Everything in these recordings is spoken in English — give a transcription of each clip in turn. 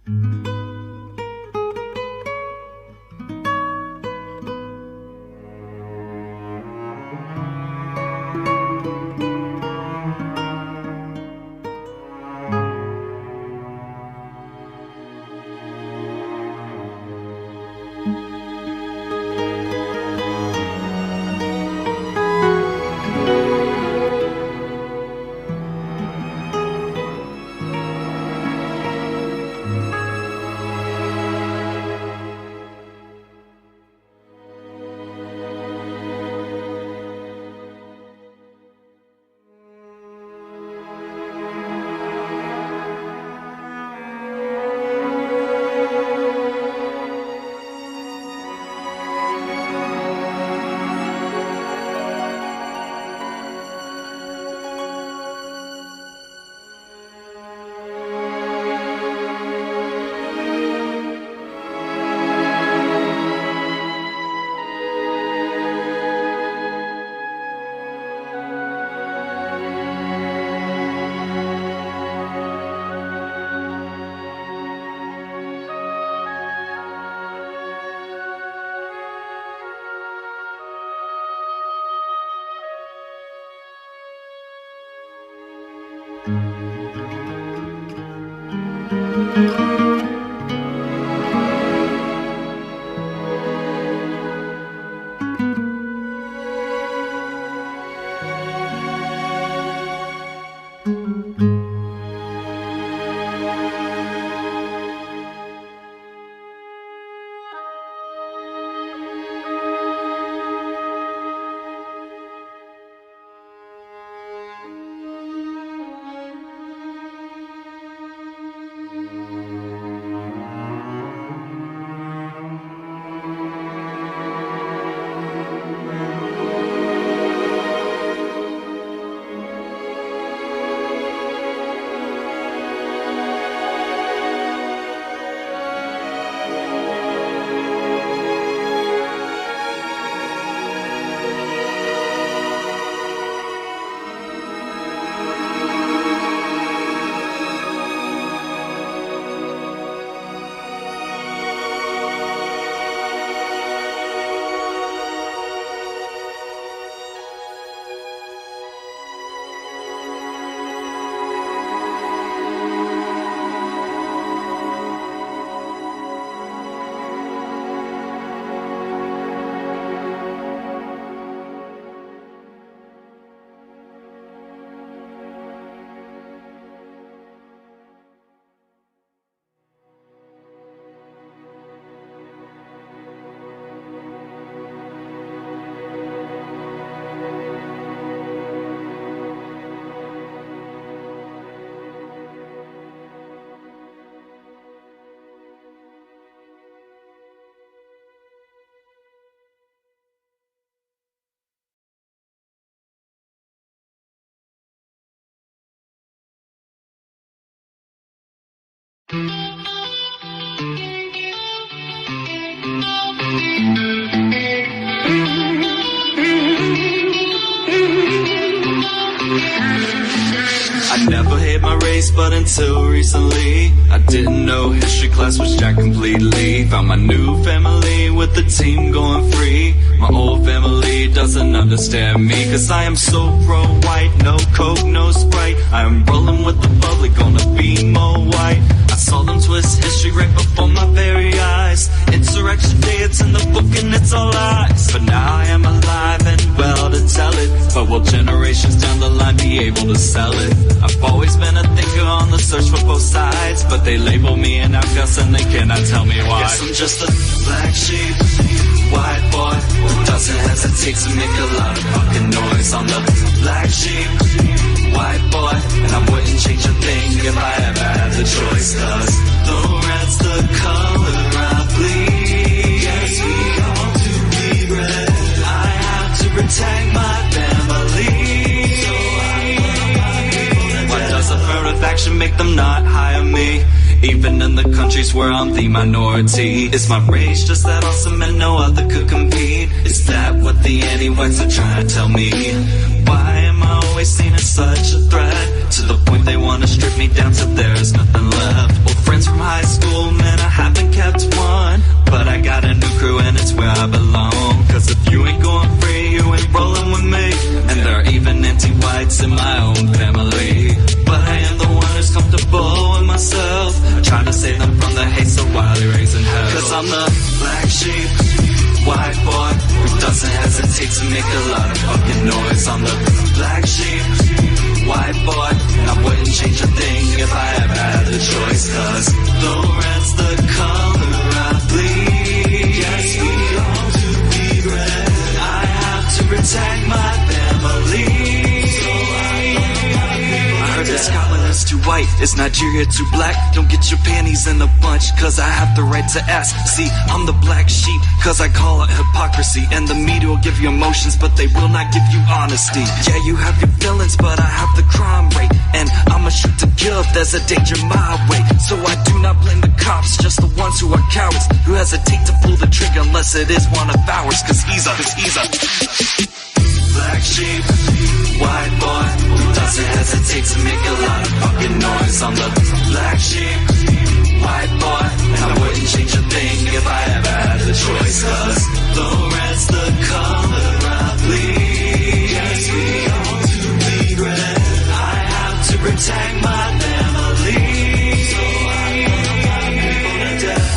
I never hate my race, but until recently I didn't know history class was jacked completely. Found my new family with the team going free. My old family doesn't understand me, cause I am so pro-white. No coke, no Sprite, I am rolling with the bubbly, gonna be more white. I saw them twist history right before my very eyes. Insurrection Day, it's in the book and it's all lies. But now I am alive and well to tell it. But will generations down the line be able to sell it? I've always been a thinker on the search for both sides, but they label me an outcast and they cannot tell me why. Guess I'm just a black sheep, white boy who doesn't hesitate to make a lot of fucking noise. I'm the black sheep, white boy, and I wouldn't change a thing if I ever had the choice. Cause the red's the color I bleed. Yes, we all to be red. I have to protect my family. So I love my people. Why does affirmative action make them not hire me? Even in the countries where I'm the minority. Is my race just that awesome and no other could compete? Is that what the anti-whites are trying to tell me? Why am I always seen as such a threat, to the point they wanna strip me down till there's nothing left. Old friends from high school, man, I haven't kept one, but I got a new crew and it's where I belong. Cause if you ain't going free, you ain't rolling with me. And there are even anti-whites in my own family, but I am the one who's comfortable with myself. I try to save them from the hate so while they're raising hell. Cause I'm the black sheep, white boy who doesn't hesitate to make a lot of fucking noise. I'm the black sheep, white boy, and I wouldn't change a thing if I ever had a choice. Cause though red's the color I bleed, yes, we all do bleed red, I have to protect my family. I heard that Scotland is too white, is Nigeria too black? Don't get your panties in a bunch, cause I have the right to ask. See, I'm the black sheep, cause I call it hypocrisy. And the media will give you emotions, but they will not give you honesty. Yeah, you have your feelings, but I have the crime rate, and I'ma shoot to kill if there's a danger my way. So I do not blame the cops, just the ones who are cowards, who hesitate to pull the trigger unless it is one of ours. Cause he's a black sheep, white boy who doesn't hesitate to make a lot of fucking noise. I'm the black sheep, white boy, and I wouldn't change a thing if I ever had the choice. Cause though red's the color I bleed, yes, we all do bleed red, I have to protect my family. So I put my people to death.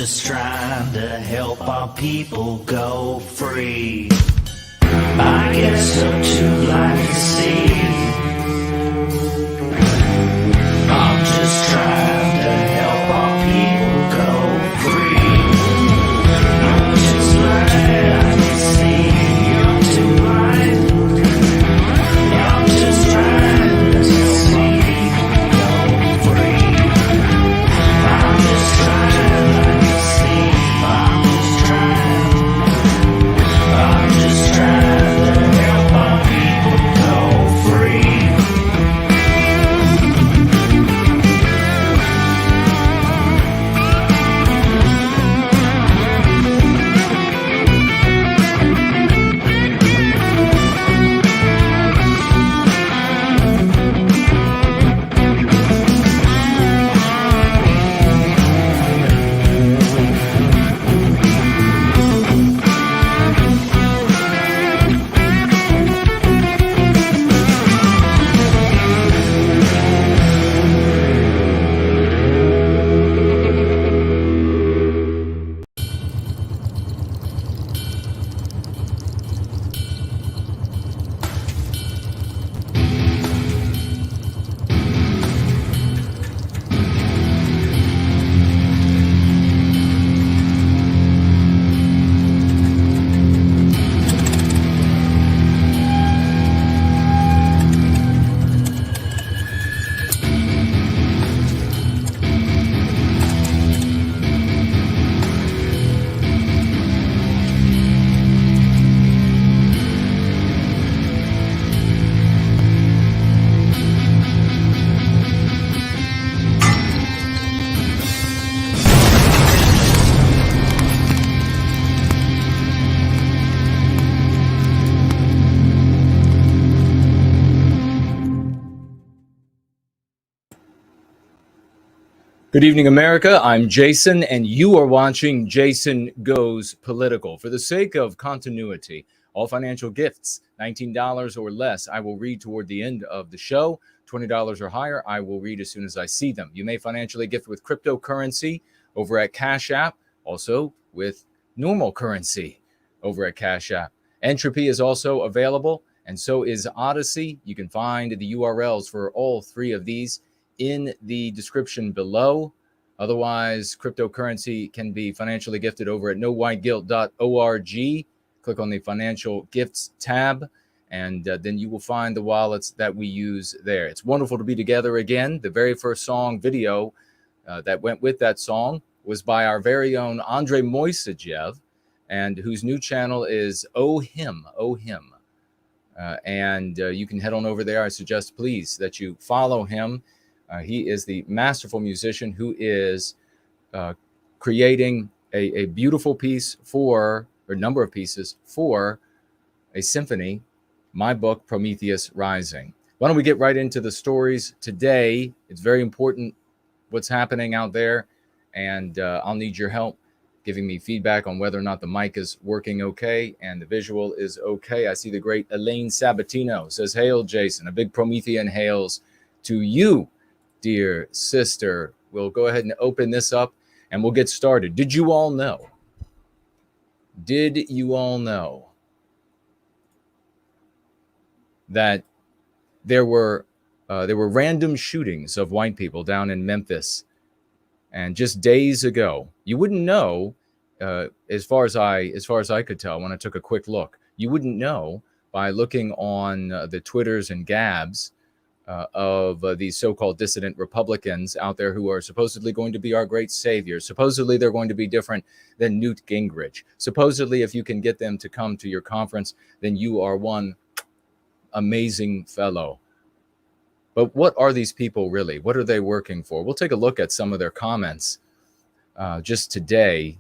just trying to help our people go free. I guess so too like to see. I'm just trying to help our people go free. I'm just like to see. You're too blind. I'm just trying to see. Go free. I'm just trying to see. I'm just trying to help our people go free. Good evening, America. I'm Jason, and you are watching Jason Goes Political. For the sake of continuity, all financial gifts, $19 or less, I will read toward the end of the show. $20 or higher, I will read as soon as I see them. You may financially gift with cryptocurrency over at Cash App, also with normal currency over at Cash App. Entropy is also available, and so is Odyssey. You can find the URLs for all three of these in the description below. Otherwise, cryptocurrency can be financially gifted over at nowhiteguilt.org. Click on the financial gifts tab, and then you will find the wallets that we use there. It's wonderful to be together again. The very first song video that went with that song was by our very own Andrei Moisejev, and whose new channel is Oh Him. And you can head on over there. I suggest, please, that you follow him. He is the masterful musician who is creating a beautiful piece or number of pieces for a symphony, my book, Prometheus Rising. Why don't we get right into the stories today? It's very important what's happening out there, and I'll need your help giving me feedback on whether or not the mic is working okay and the visual is okay. I see the great Elaine Sabatino says, "Hail, Jason." A big Promethean hails to you, dear sister. We'll go ahead and open this up and we'll get started. Did you all know that there were random shootings of white people down in Memphis? And just days ago, you wouldn't know, as far as I could tell when I took a quick look, you wouldn't know by looking on the Twitters and Gabs of these so-called dissident Republicans out there who are supposedly going to be our great saviors. Supposedly they're going to be different than Newt Gingrich. Supposedly, if you can get them to come to your conference, then you are one amazing fellow. But what are these people really? What are they working for? We'll take a look at some of their comments just today.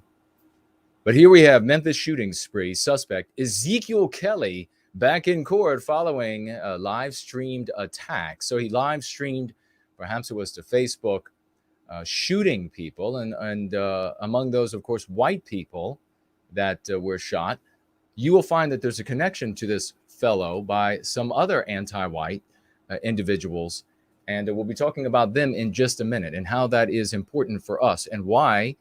But here we have Memphis shooting spree. Suspect Ezekiel Kelly back in court following a live-streamed attack. So he live-streamed, perhaps it was to Facebook, shooting people. And among those, of course, white people that were shot. You will find that there's a connection to this fellow by some other anti-white individuals. And we'll be talking about them in just a minute and how that is important for us and why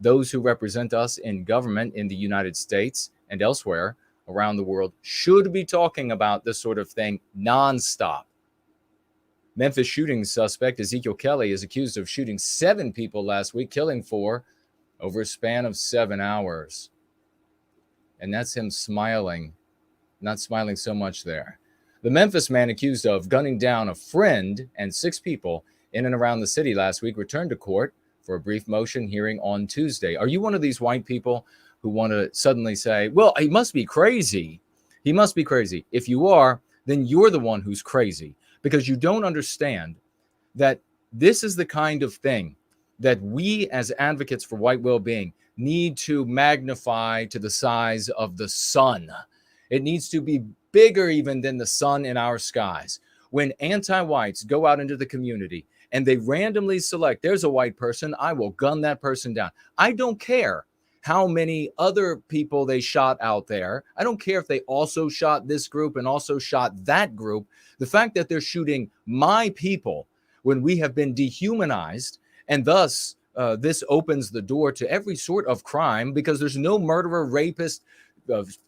those who represent us in government in the United States and elsewhere around the world should be talking about this sort of thing nonstop. Memphis shooting suspect Ezekiel Kelly is accused of shooting 7 people last week, killing 4 over a span of 7 hours. And that's him smiling, not smiling so much there. The Memphis man accused of gunning down a friend and 6 people in and around the city last week returned to court for a brief motion hearing on Tuesday. Are you one of these white people who want to suddenly say, well, he must be crazy? He must be crazy. If you are, then you're the one who's crazy, because you don't understand that this is the kind of thing that we as advocates for white well-being need to magnify to the size of the sun. It needs to be bigger even than the sun in our skies. When anti-whites go out into the community and they randomly select, there's a white person, I will gun that person down. I don't care how many other people they shot out there. I don't care if they also shot this group and also shot that group. The fact that they're shooting my people when we have been dehumanized, and thus this opens the door to every sort of crime, because there's no murderer, rapist,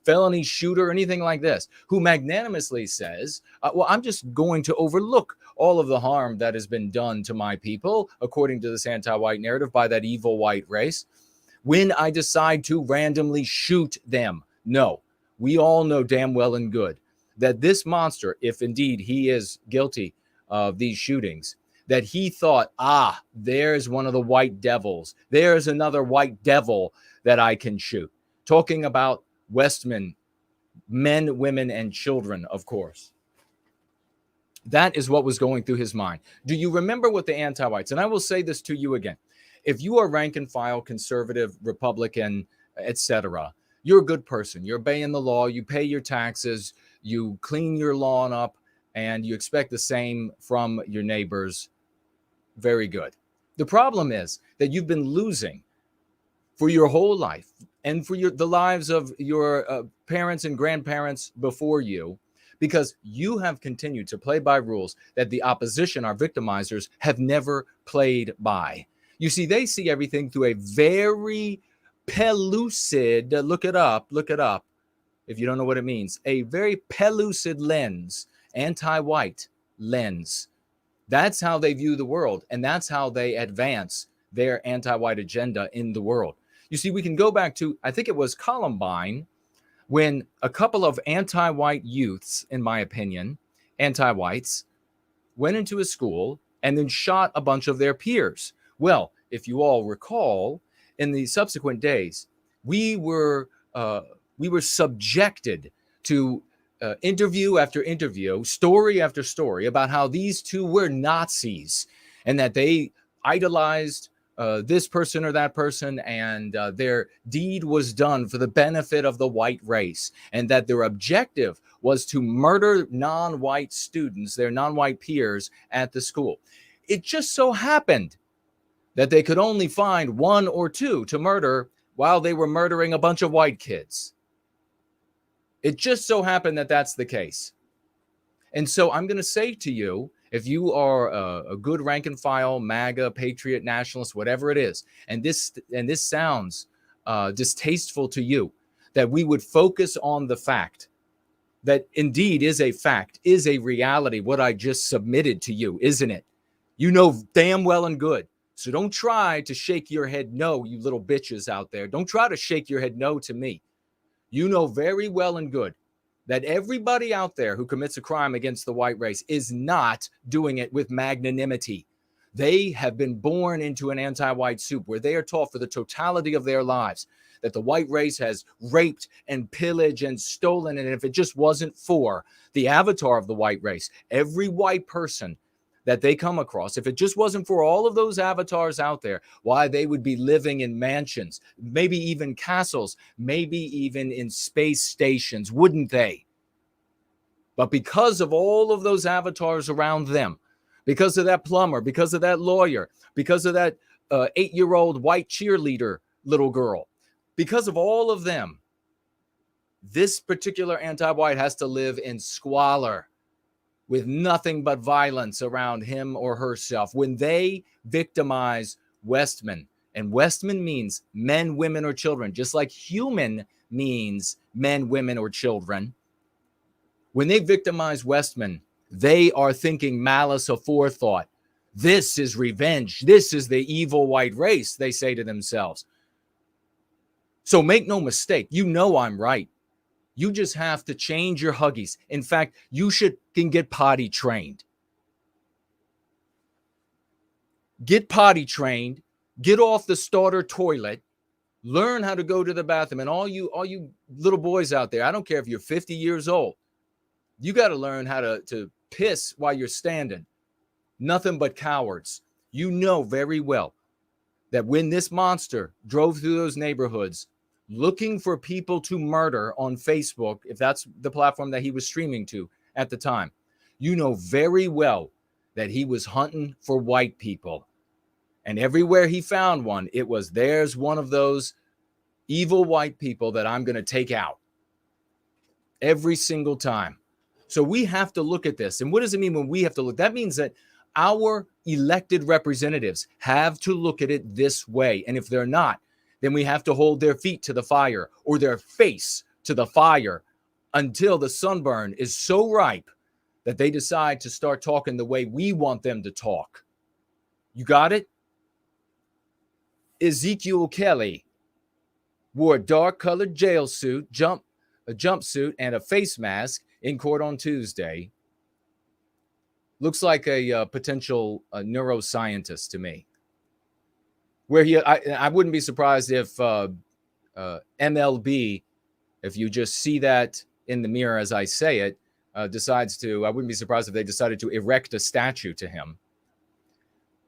felony shooter, anything like this, who magnanimously says, well, I'm just going to overlook all of the harm that has been done to my people, according to this anti-white narrative by that evil white race, when I decide to randomly shoot them. No, we all know damn well and good that this monster, if indeed he is guilty of these shootings, that he thought, there's one of the white devils. There's another white devil that I can shoot. Talking about Westmen, men, women, and children, of course. That is what was going through his mind. Do you remember what the anti-whites, and I will say this to you again, if you are rank and file, conservative, Republican, etc., you're a good person. You're obeying the law. You pay your taxes. You clean your lawn up, and you expect the same from your neighbors. Very good. The problem is that you've been losing for your whole life and for the lives of your parents and grandparents before you, because you have continued to play by rules that the opposition, our victimizers, have never played by. You see, they see everything through a very pellucid, look it up, if you don't know what it means, a very pellucid lens, anti-white lens. That's how they view the world, and that's how they advance their anti-white agenda in the world. You see, we can go back to, I think it was Columbine, when a couple of anti-white youths, in my opinion, anti-whites, went into a school and then shot a bunch of their peers. Well, if you all recall, in the subsequent days, we were subjected to interview after interview, story after story about how these two were Nazis and that they idolized this person or that person, and their deed was done for the benefit of the white race, and that their objective was to murder non-white students, their non-white peers at the school. It just so happened that they could only find 1 or 2 to murder while they were murdering a bunch of white kids. It just so happened that that's the case. And so I'm going to say to you, if you are a good rank and file, MAGA, patriot, nationalist, whatever it is, and this sounds distasteful to you, that we would focus on the fact that indeed is a fact, is a reality, what I just submitted to you, isn't it? You know damn well and good. So don't try to shake your head no, you little bitches out there. Don't try to shake your head no to me. You know very well and good that everybody out there who commits a crime against the white race is not doing it with magnanimity. They have been born into an anti-white soup where they are taught for the totality of their lives that the white race has raped and pillaged and stolen. And if it just wasn't for the avatar of the white race, every white person that they come across, if it just wasn't for all of those avatars out there, why, they would be living in mansions, maybe even castles, maybe even in space stations, wouldn't they? But because of all of those avatars around them, because of that plumber, because of that lawyer, because of that 8-year-old white cheerleader little girl, because of all of them, this particular anti-white has to live in squalor, with nothing but violence around him or herself. When they victimize Westmen And Westmen means men, women, or children, just like human means men, women, or children. When they victimize Westmen, they are thinking malice aforethought. This is revenge. This is the evil white race, they say to themselves. So make no mistake, you know I'm right. You just have to change your huggies. In fact, you can get potty trained. Get potty trained. Get off the starter toilet. Learn how to go to the bathroom. And all you little boys out there, I don't care if you're 50 years old, you got to learn how to piss while you're standing. Nothing but cowards. You know very well that when this monster drove through those neighborhoods looking for people to murder on Facebook, if that's the platform that he was streaming to at the time, you know very well that he was hunting for white people. And everywhere he found one, it was, there's one of those evil white people that I'm going to take out. Every single time. So we have to look at this. And what does it mean when we have to look? That means that our elected representatives have to look at it this way. And if they're not, then we have to hold their feet to the fire or their face to the fire until the sunburn is so ripe that they decide to start talking the way we want them to talk. You got it? Ezekiel Kelly wore a dark-colored jail suit, a jumpsuit, and a face mask in court on Tuesday. Looks like a potential neuroscientist to me. Where I wouldn't be surprised if MLB, if you just see that in the mirror as I say it, I wouldn't be surprised if they decided to erect a statue to him.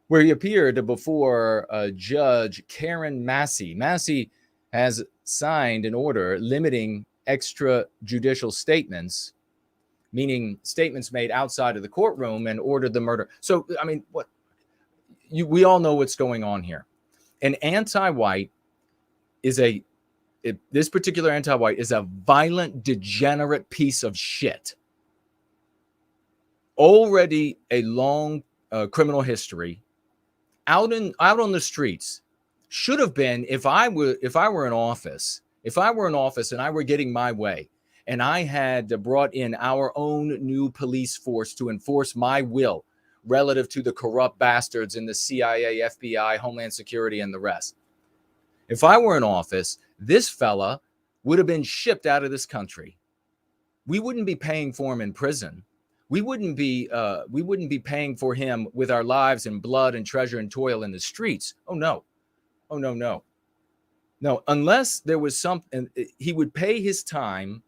Where he appeared before Judge Karen Massey. Massey has signed an order limiting extrajudicial statements, meaning statements made outside of the courtroom, and ordered the murder. So, I mean, we all know what's going on here. An anti-white this particular anti-white is a violent, degenerate piece of shit. Already a long criminal history. Out on the streets. Should have been, if I were in office and I were getting my way, and I had brought in our own new police force to enforce my will relative to the corrupt bastards in the CIA, FBI, Homeland Security, and the rest. If I were in office, this fella would have been shipped out of this country. We wouldn't be paying for him in prison. We wouldn't be paying for him with our lives and blood and treasure and toil in the streets. Oh no. No, unless there was something, he would pay his time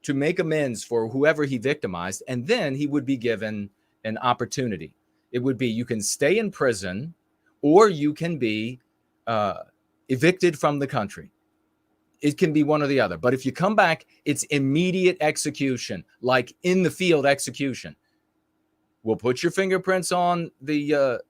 to make amends for whoever he victimized, and then he would be given an opportunity. It would be, you can stay in prison or you can be evicted from the country. It can be one or the other. But if you come back, it's immediate execution, like in the field execution. We'll put your fingerprints on the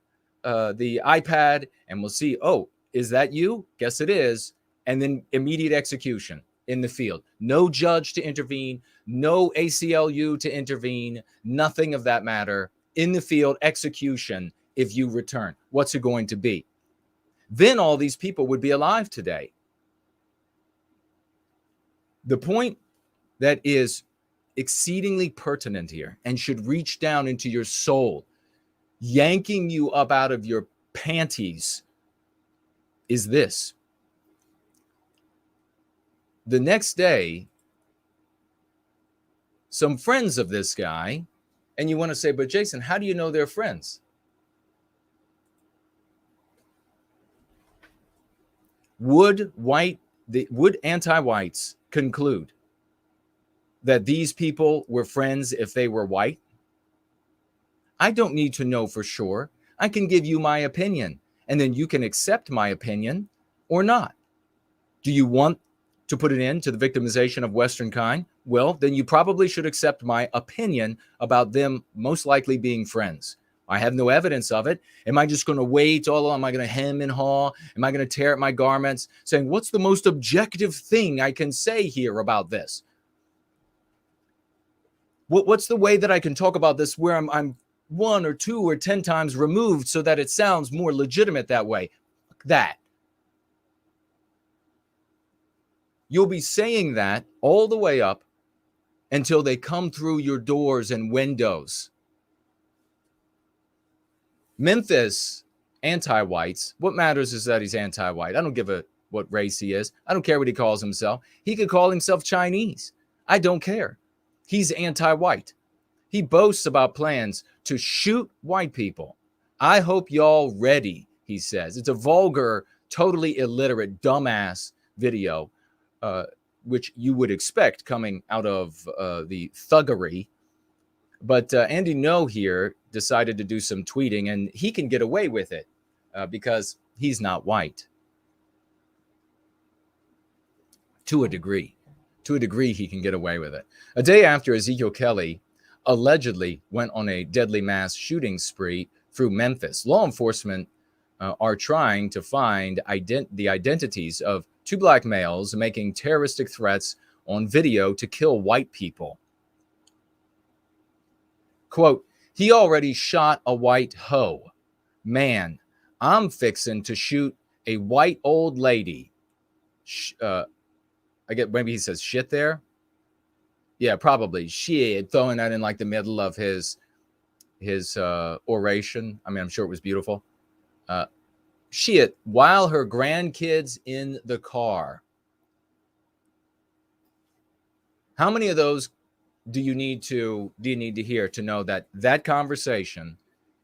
iPad and we'll see, oh, is that you? Guess it is. And then immediate execution in the field. No judge to intervene, no ACLU to intervene, nothing of that matter. In the field, execution if you return. What's it going to be? Then all these people would be alive today. The point that is exceedingly pertinent here and should reach down into your soul, yanking you up out of your panties, is this. The next day, some friends of this guy, and you want to say, but Jason, how do you know they're friends? Would anti-whites conclude that these people were friends if they were white? I don't need to know for sure. I can give you my opinion, and then you can accept my opinion or not. Do you want to put an end to the victimization of Western kind? Well, then you probably should accept my opinion about them most likely being friends. I have no evidence of it. Am I just going to wait? Am I going to hem and haw? Am I going to tear at my garments saying, what's the most objective thing I can say here about this? What's the way that I can talk about this where I'm 1 or 2 or 10 times removed so that it sounds more legitimate that way? that. You'll be saying that all the way up until they come through your doors and windows. Memphis, anti-whites. What matters is that he's anti-white. I don't give a what race he is. I don't care what he calls himself. He could call himself Chinese. I don't care. He's anti-white. He boasts about plans to shoot white people. I hope y'all ready, he says. It's a vulgar, totally illiterate, dumbass video, which you would expect coming out of the thuggery. But Andy No here decided to do some tweeting, and he can get away with it because he's not white. To a degree. To a degree, he can get away with it. A day after Ezekiel Kelly allegedly went on a deadly mass shooting spree through Memphis, law enforcement are trying to find the identities of two black males making terroristic threats on video to kill white people. Quote, he already shot a white hoe. Man, I'm fixing to shoot a white old lady. I get, maybe he says shit there. Yeah, probably shit, throwing that in like the middle of his oration. I mean, I'm sure it was beautiful. Shit, while her grandkids in the car. How many of those do you need to hear to know that that conversation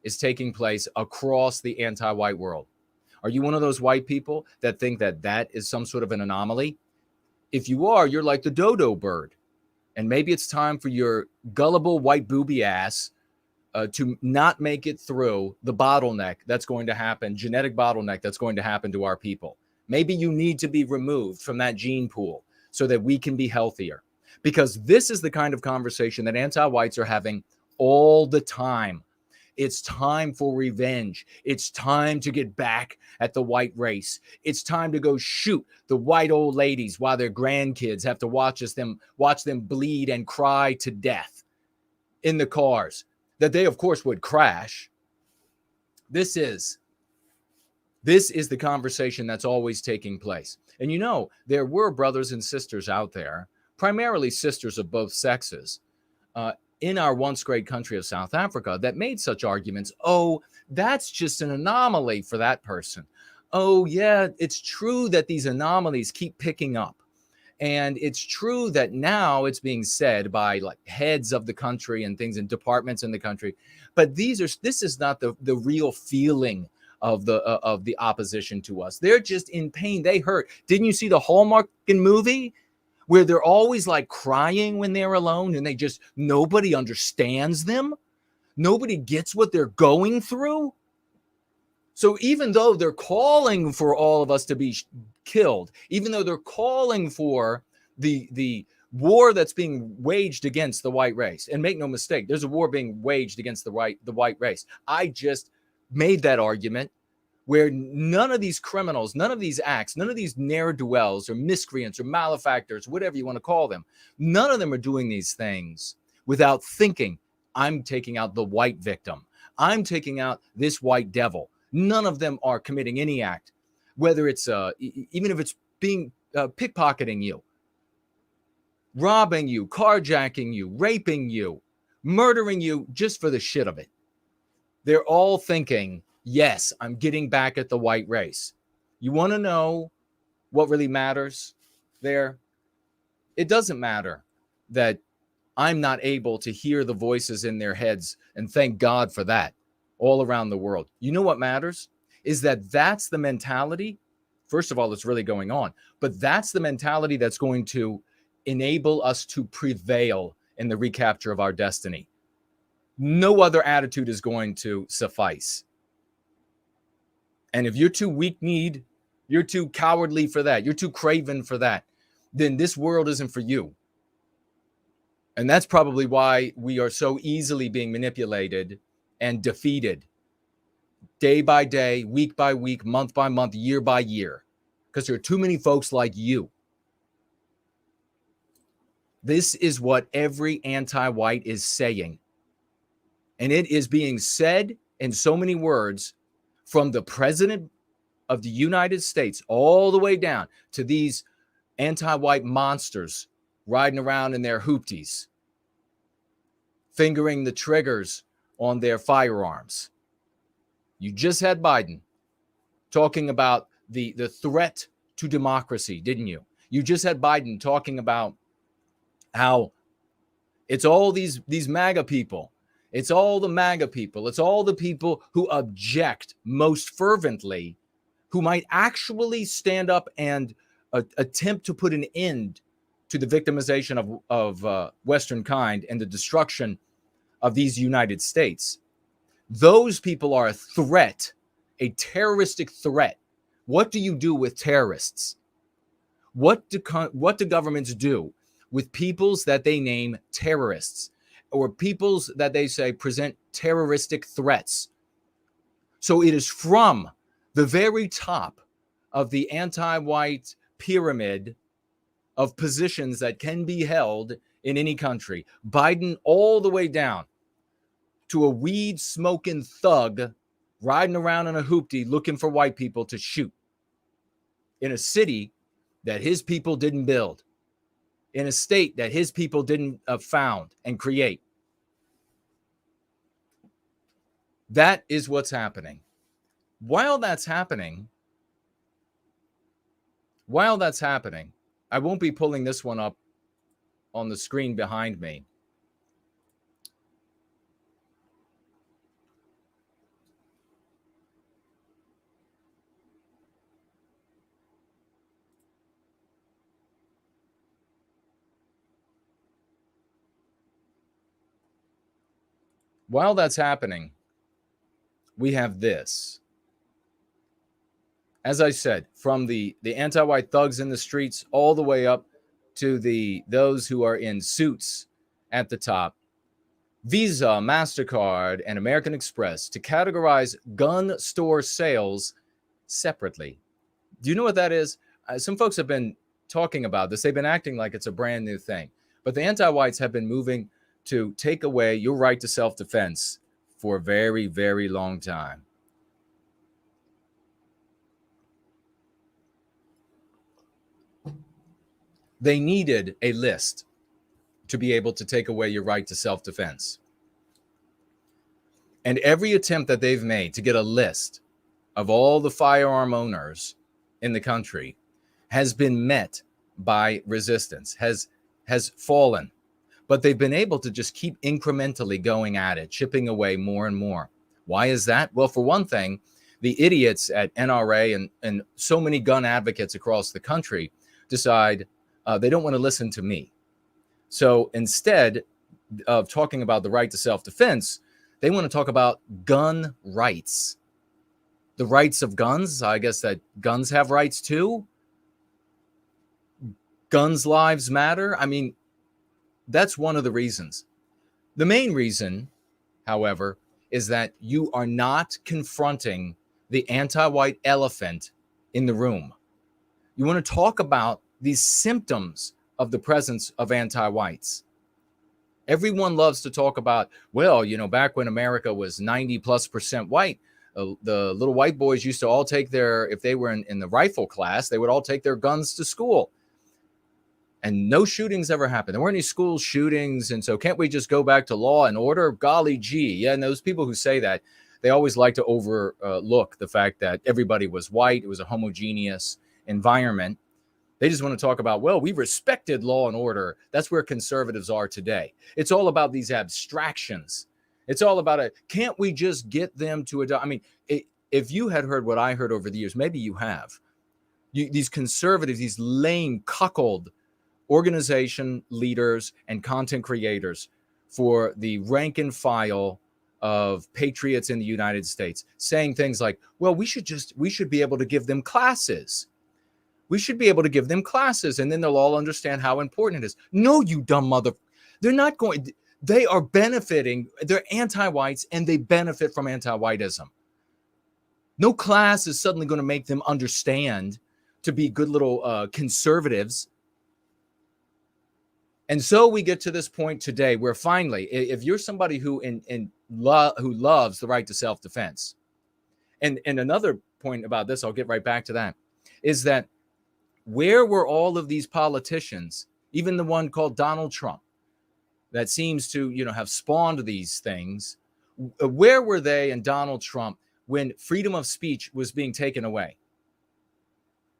is taking place across the anti-white world? Are you one of those white people that think that that is some sort of an anomaly? If you are, you're like the dodo bird. And maybe it's time for your gullible white booby ass to not make it through the bottleneck that's going to happen, genetic bottleneck that's going to happen to our people. Maybe you need to be removed from that gene pool so that we can be healthier. Because this is the kind of conversation that anti-whites are having all the time. It's time for revenge. It's time to get back at the white race. It's time to go shoot the white old ladies while their grandkids have to watch them bleed and cry to death in the cars that they, of course, would crash. This is the conversation that's always taking place. And you know, there were brothers and sisters out there, primarily sisters of both sexes, in our once great country of South Africa that made such arguments. Oh, that's just an anomaly for that person. Oh, yeah, it's true that these anomalies keep picking up. And it's true that now it's being said by like heads of the country and things in departments in the country. But this is not the real feeling of the opposition to us. They're just in pain. They hurt. Didn't you see the Hallmark movie where they're always like crying when they're alone and nobody understands them? Nobody gets what they're going through. So even though they're calling for all of us to be killed, even though they're calling for the war that's being waged against the white race, and make no mistake, there's a war being waged against the white race. I just made that argument where none of these criminals, none of these acts, none of these ne'er-do-wells or miscreants or malefactors, whatever you want to call them, none of them are doing these things without thinking, I'm taking out the white victim. I'm taking out this white devil. None of them are committing any act, whether it's even if it's being pickpocketing you, robbing you, carjacking you, raping you, murdering you just for the shit of it. They're all thinking, yes, I'm getting back at the white race. You want to know what really matters there? It doesn't matter that I'm not able to hear the voices in their heads, and thank God for that, all around the world. You know what matters? Is that's the mentality. First of all, it's really going on, but that's the mentality that's going to enable us to prevail in the recapture of our destiny. No other attitude is going to suffice. And if you're too weak-kneed, you're too cowardly for that, you're too craven for that, then this world isn't for you. And that's probably why we are so easily being manipulated and defeated day by day, week by week, month by month, year by year, because there are too many folks like you. This is what every anti-white is saying. And it is being said in so many words from the president of the United States all the way down to these anti-white monsters riding around in their hoopties, fingering the triggers on their firearms. You just had Biden talking about the threat to democracy, didn't you? You just had Biden talking about how it's all these MAGA people. It's all the MAGA people. It's all the people who object most fervently, who might actually stand up and attempt to put an end to the victimization of Western kind and the destruction of these United States. Those people are a threat, a terroristic threat. What do you do with terrorists? What do governments do with peoples that they name terrorists, or peoples that they say present terroristic threats? So it is from the very top of the anti-white pyramid of positions that can be held in any country, Biden all the way down to a weed smoking thug riding around in a hoopty looking for white people to shoot in a city that his people didn't build, in a state that his people didn't found and create. That is what's happening. While that's happening, I won't be pulling this one up on the screen behind me. While that's happening, we have this. As I said, from the anti-white thugs in the streets all the way up to those who are in suits at the top. Visa, MasterCard, and American Express to categorize gun store sales separately. Do you know what that is? Some folks have been talking about this. They've been acting like it's a brand new thing. But the anti-whites have been moving to take away your right to self-defense for a very, very long time. They needed a list to be able to take away your right to self-defense. And every attempt that they've made to get a list of all the firearm owners in the country has been met by resistance, has fallen. But they've been able to just keep incrementally going at it, chipping away more and more. Why is that? Well, for one thing, the idiots at NRA and so many gun advocates across the country decide they don't want to listen to me. So instead of talking about the right to self-defense, they want to talk about gun rights. The rights of guns. I guess that guns have rights too. Guns' lives matter. I mean, that's one of the reasons. The main reason, however, is that you are not confronting the anti-white elephant in the room. You want to talk about these symptoms of the presence of anti-whites. Everyone loves to talk about, well, you know, back when America was 90+% white, the little white boys used to all take if they were in the rifle class, they would all take their guns to school. And no shootings ever happened. There weren't any school shootings. And so can't we just go back to law and order? Golly gee. Yeah, and those people who say that, they always like to overlook the fact that everybody was white. It was a homogeneous environment. They just want to talk about, well, we respected law and order. That's where conservatives are today. It's all about these abstractions. It's all about can't we just get them to adopt? I mean, if you had heard what I heard over the years, maybe you have. These conservatives, these lame, cuckold organization leaders and content creators for the rank and file of patriots in the United States saying things like, well, we should be able to give them classes. We should be able to give them classes and then they'll all understand how important it is. No, you dumb mother. They're not going. They are benefiting. They're anti-whites and they benefit from anti-whiteism. No class is suddenly going to make them understand to be good little conservatives. And so we get to this point today where finally, if you're somebody who loves the right to self-defense, and another point about this, I'll get right back to that, is that where were all of these politicians, even the one called Donald Trump, that seems to, have spawned these things? Where were they and Donald Trump when freedom of speech was being taken away?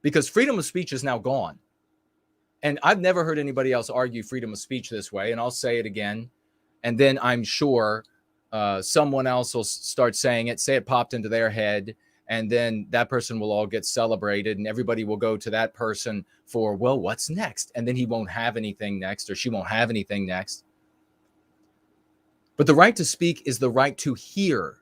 Because freedom of speech is now gone. And I've never heard anybody else argue freedom of speech this way. And I'll say it again. And then I'm sure someone else will start saying it, say it popped into their head. And then that person will all get celebrated and everybody will go to that person for, well, what's next? And then he won't have anything next, or she won't have anything next. But the right to speak is the right to hear.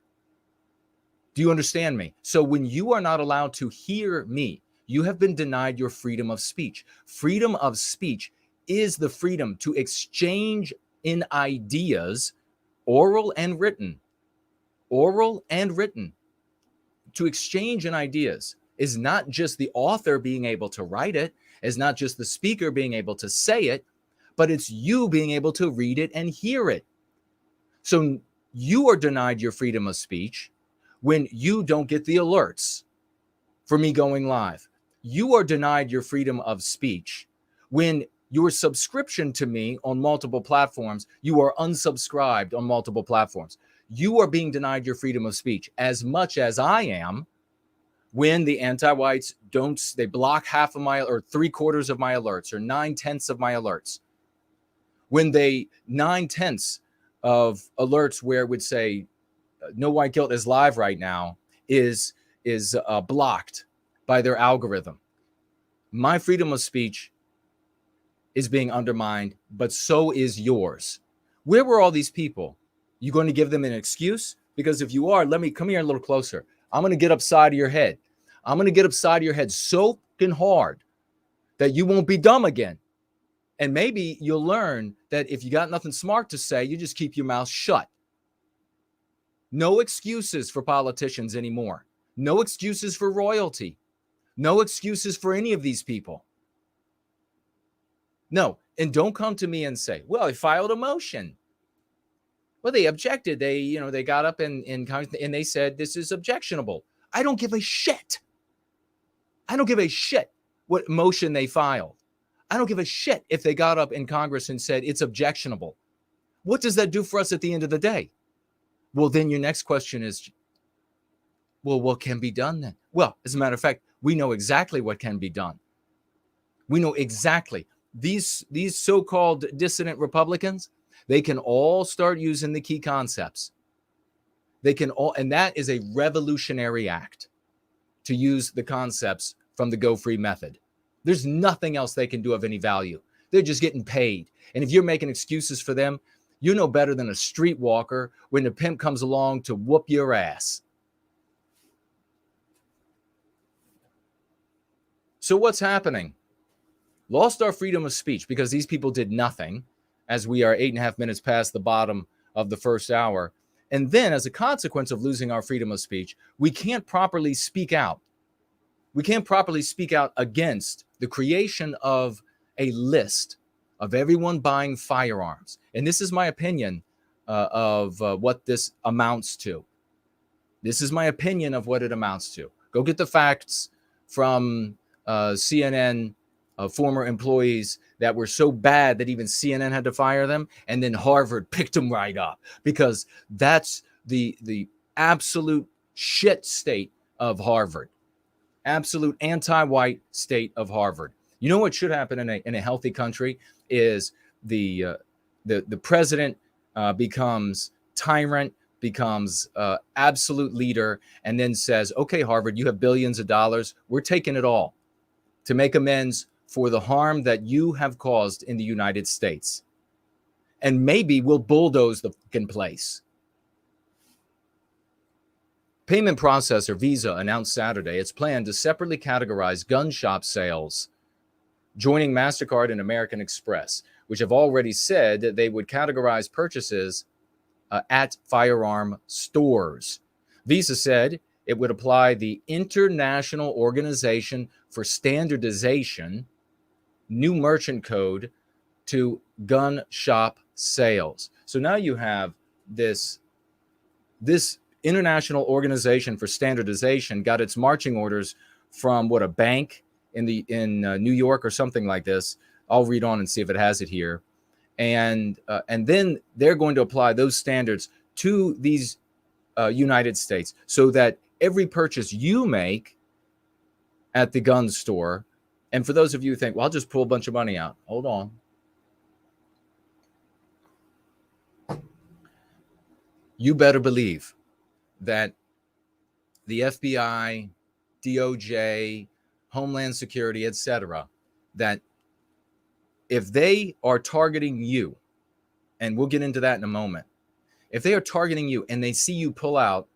Do you understand me? So when you are not allowed to hear me, you have been denied your freedom of speech. Freedom of speech is the freedom to exchange in ideas, oral and written. Oral and written. To exchange in ideas is not just the author being able to write it, is not just the speaker being able to say it, but it's you being able to read it and hear it. So you are denied your freedom of speech when you don't get the alerts for me going live. You are denied your freedom of speech when your subscription to me on multiple platforms, you are unsubscribed on multiple platforms. You are being denied your freedom of speech as much as I am when the anti-whites they block half of my, or 3/4 of my alerts, or 9/10 of my alerts. When they 9/10 of alerts where it would say no white guilt is live right now is blocked by their algorithm. My freedom of speech is being undermined, but so is yours. Where were all these people? You going to give them an excuse? Because if you are, let me come here a little closer. I'm going to get upside of your head. I'm going to get upside of your head so fucking hard that you won't be dumb again. And maybe you'll learn that if you got nothing smart to say, you just keep your mouth shut. No excuses for politicians anymore. No excuses for royalty. No excuses for any of these people. No. And don't come to me and say, well, they filed a motion. Well, they objected. They got up and they said this is objectionable. I don't give a shit. I don't give a shit what motion they filed. I don't give a shit if they got up in Congress and said it's objectionable. What does that do for us at the end of the day? Well, then your next question is, well, what can be done then? Well, as a matter of fact, we know exactly what can be done. We know exactly. These so-called dissident Republicans, they can all start using the key concepts. They can all, and that is a revolutionary act to use the concepts from the Go Free method. There's nothing else they can do of any value. They're just getting paid. And if you're making excuses for them, you know better than a streetwalker when the pimp comes along to whoop your ass. So what's happening? Lost our freedom of speech because these people did nothing, as we are 8.5 minutes past the bottom of the first hour. And then as a consequence of losing our freedom of speech, we can't properly speak out. We can't properly speak out against the creation of a list of everyone buying firearms. And this is my opinion of what this amounts to. This is my opinion of what it amounts to. Go get the facts from CNN, former employees that were so bad that even CNN had to fire them. And then Harvard picked them right up, because that's the absolute shit state of Harvard. Absolute anti-white state of Harvard. You know what should happen in a healthy country is the president becomes tyrant, becomes absolute leader, and then says, okay, Harvard, you have billions of dollars. We're taking it all to make amends for the harm that you have caused in the United States. And maybe we'll bulldoze the fucking place. Payment processor Visa announced Saturday its plan to separately categorize gun shop sales, joining MasterCard and American Express, which have already said that they would categorize purchases at firearm stores. Visa said it would apply the International Organization for Standardization new merchant code to gun shop sales. So now you have this International Organization for Standardization got its marching orders from a bank in New York or something like this. I'll read on and see if it has it here. And then they're going to apply those standards to these United States, so that every purchase you make at the gun store, and for those of you who think, well, I'll just pull a bunch of money out. Hold on. You better believe that the FBI, DOJ, Homeland Security, etc., that if they are targeting you, and we'll get into that in a moment, if they are targeting you and they see you pull out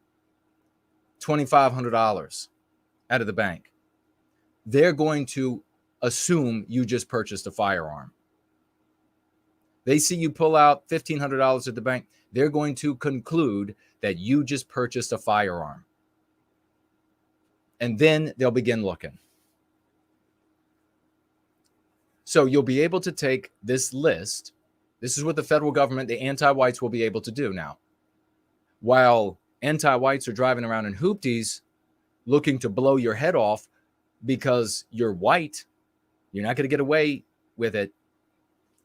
$2,500 out of the bank, they're going to assume you just purchased a firearm. They see you pull out $1,500 at the bank, they're going to conclude that you just purchased a firearm. And then they'll begin looking. So you'll be able to take this list. This is what the federal government, the anti-whites, will be able to do now. While anti-whites are driving around in hoopties looking to blow your head off because you're white, you're not going to get away with it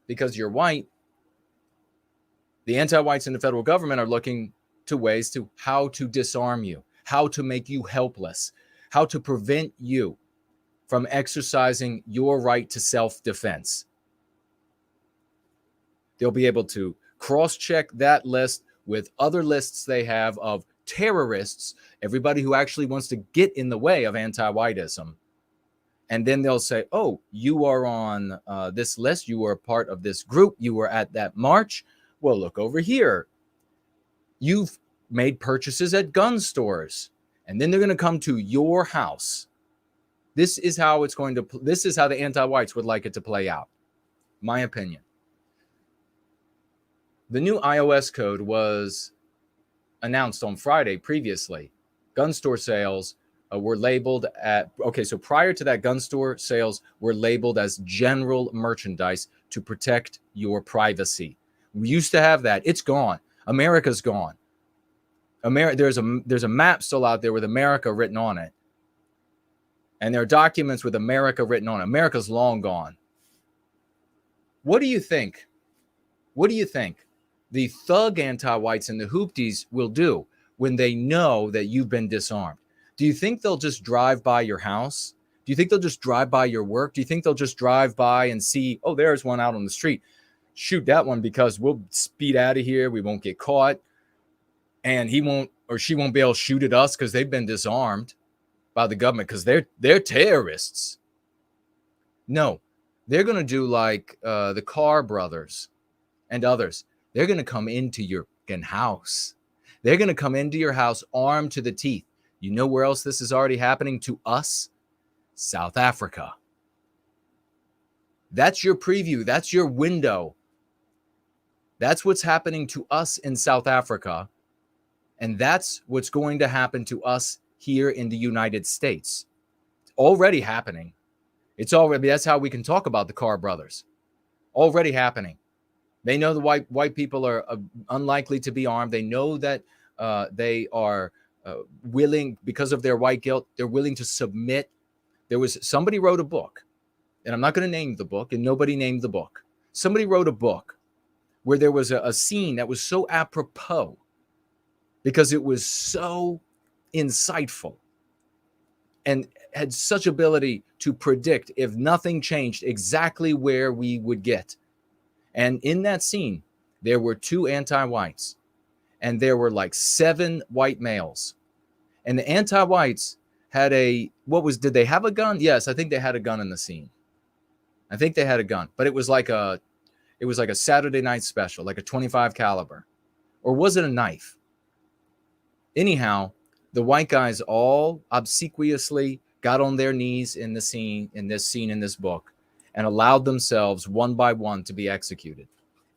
because you're white. The anti-whites in the federal government are looking to ways to how to disarm you, how to make you helpless, how to prevent you from exercising your right to self-defense. They'll be able to cross-check that list with other lists they have of terrorists, everybody who actually wants to get in the way of anti-whiteism. And then they'll say, oh, you are on this list. You were a part of this group. You were at that march. Well, look over here. You've made purchases at gun stores. And then they're going to come to your house. This is how the anti-whites would like it to play out. My opinion. The new iOS code was announced on Friday previously. Gun store sales were labeled so prior to that, gun store sales were labeled as general merchandise to protect your privacy. We used to have that. It's gone. America's gone. There's a map still out there with America written on it. And there are documents with America written on it. America's long gone. What do you think? What do you think the thug anti-whites and the hoopties will do when they know that you've been disarmed? Do you think they'll just drive by your house? Do you think they'll just drive by your work? Do you think they'll just drive by and see, oh, there's one out on the street. Shoot that one because we'll speed out of here. We won't get caught. And he won't or she won't be able to shoot at us because they've been disarmed by the government because they're terrorists. No, they're going to do like the Carr brothers and others. They're going to come into your house. They're going to come into your house armed to the teeth. You know where else this is already happening to us? South Africa. That's your preview. That's your window. That's what's happening to us in South Africa. And that's what's going to happen to us here in the United States. It's already happening. That's how we can talk about the Carr brothers. Already happening. They know the white people are unlikely to be armed. They know that they are willing, because of their white guilt, they're willing to submit. Somebody wrote a book, and I'm not going to name the book, and nobody named the book. Somebody wrote a book where there was a scene that was so apropos because it was so insightful and had such ability to predict, if nothing changed, exactly where we would get. And in that scene, there were 2 anti-whites, and there were like 7 white males. And the anti-whites had did they have a gun? Yes, I think they had a gun in the scene. I think they had a gun, but it was like a Saturday night special, like a 25 caliber. Or was it a knife? Anyhow, the white guys all obsequiously got on their knees in this scene in this book and allowed themselves one by one to be executed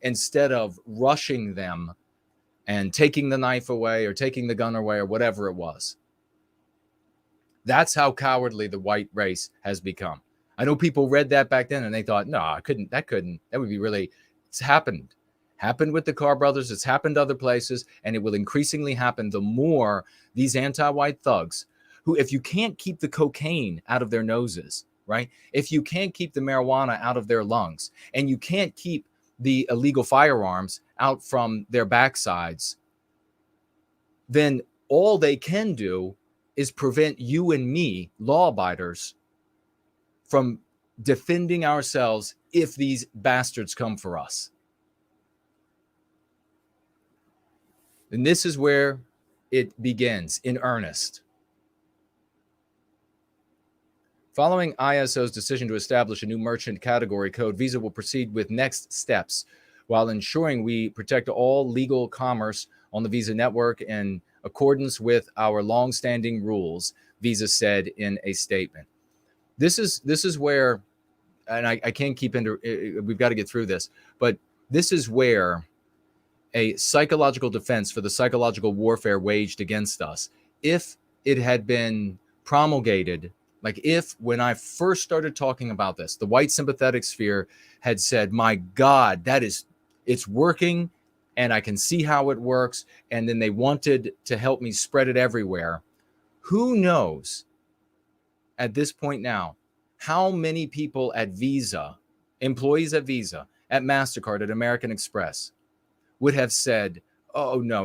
instead of rushing them and taking the knife away or taking the gun away or whatever it was. That's how cowardly the white race has become. I know people read that back then and they thought, no, that would be really, it's happened. Happened with the Carr brothers. It's happened other places, and it will increasingly happen the more these anti-white thugs, who, if you can't keep the cocaine out of their noses, right? If you can't keep the marijuana out of their lungs, and you can't keep the illegal firearms out from their backsides, then all they can do is prevent you and me, law-abiders, from defending ourselves if these bastards come for us. And this is where it begins in earnest. Following ISO's decision to establish a new merchant category code, Visa will proceed with next steps while ensuring we protect all legal commerce on the Visa network in accordance with our long-standing rules, Visa said in a statement. This is where, and I can't keep into, we've got to get through this, but this is where a psychological defense for the psychological warfare waged against us, if it had been promulgated, like if when I first started talking about this, the white sympathetic sphere had said, my God, it's working and I can see how it works. And then they wanted to help me spread it everywhere. Who knows at this point now, how many people at Visa, employees at Visa, at MasterCard, at American Express, would have said, oh, no,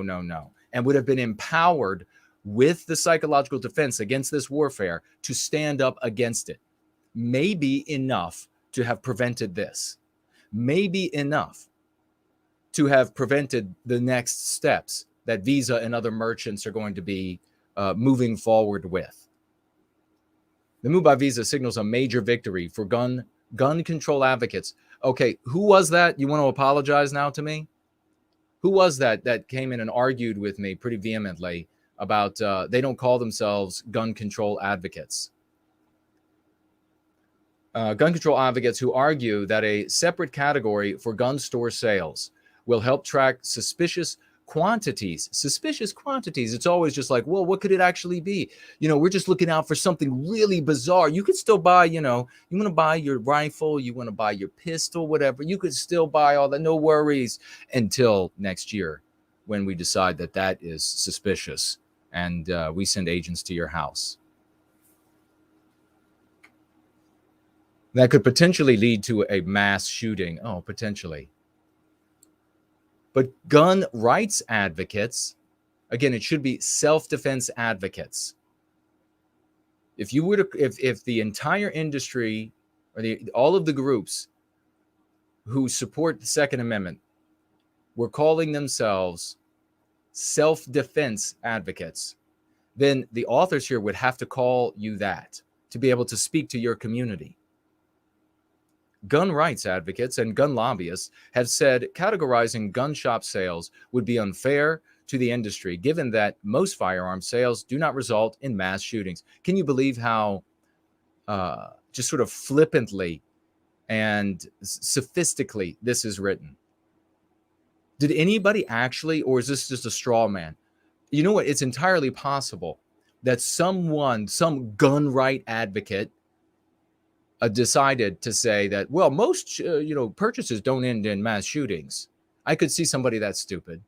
and would have been empowered with the psychological defense against this warfare to stand up against it. Maybe enough to have prevented this. Maybe enough to have prevented the next steps that Visa and other merchants are going to be moving forward with. The move by Visa signals a major victory for gun control advocates. Okay, who was that? You want to apologize now to me? Who was that came in and argued with me pretty vehemently about they don't call themselves gun control advocates? Gun control advocates who argue that a separate category for gun store sales will help track suspicious quantities. It's always just like, well, what could it actually be? We're just looking out for something really bizarre. You could still buy, you want to buy your rifle, you want to buy your pistol, whatever. You could still buy all that. No worries until next year when we decide that is suspicious and we send agents to your house. That could potentially lead to a mass shooting. Oh, potentially. But gun rights advocates, again, it should be self-defense advocates. If you were to, if the entire industry or all of the groups who support the Second Amendment were calling themselves self-defense advocates, then the authors here would have to call you that to be able to speak to your community. Gun rights advocates and gun lobbyists have said categorizing gun shop sales would be unfair to the industry, given that most firearm sales do not result in mass shootings. Can you believe how just sort of flippantly and sophistically this is written? Did anybody actually, or is this just a straw man? You know what? It's entirely possible that some gun right advocate decided to say that, well, most purchases don't end in mass shootings. I could see somebody that stupid.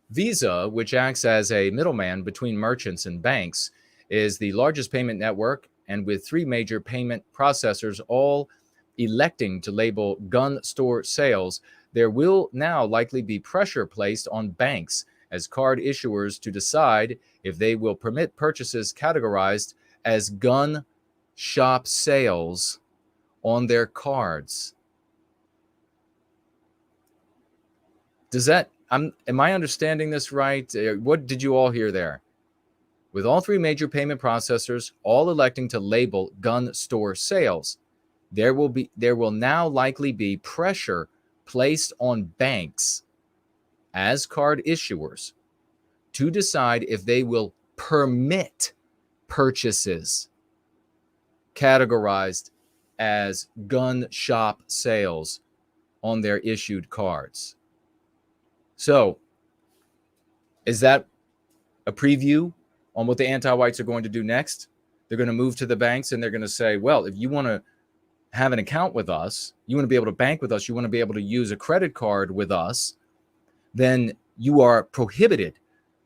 Visa, which acts as a middleman between merchants and banks, is the largest payment network, and with 3 major payment processors all electing to label gun store sales, there will now likely be pressure placed on banks as card issuers to decide if they will permit purchases categorized as gun shop sales on their cards. Am I understanding this right? What did you all hear there? With all 3 major payment processors all electing to label gun store sales, there will now likely be pressure placed on banks as card issuers to decide if they will permit purchases categorized as gun shop sales on their issued cards. So, is that a preview on what the anti-whites are going to do next? They're going to move to the banks and they're going to say, well, if you want to have an account with us, you want to be able to bank with us, you want to be able to use a credit card with us, then you are prohibited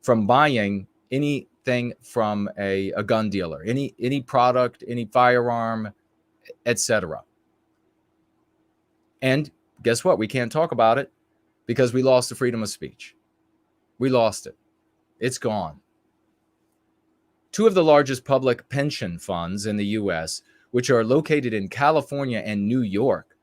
from buying anything from a gun dealer, any product, any firearm, etc. And guess what? We can't talk about it because we lost the freedom of speech. We lost it. It's gone. Two of the largest public pension funds in the U.S., which are located in California and New York,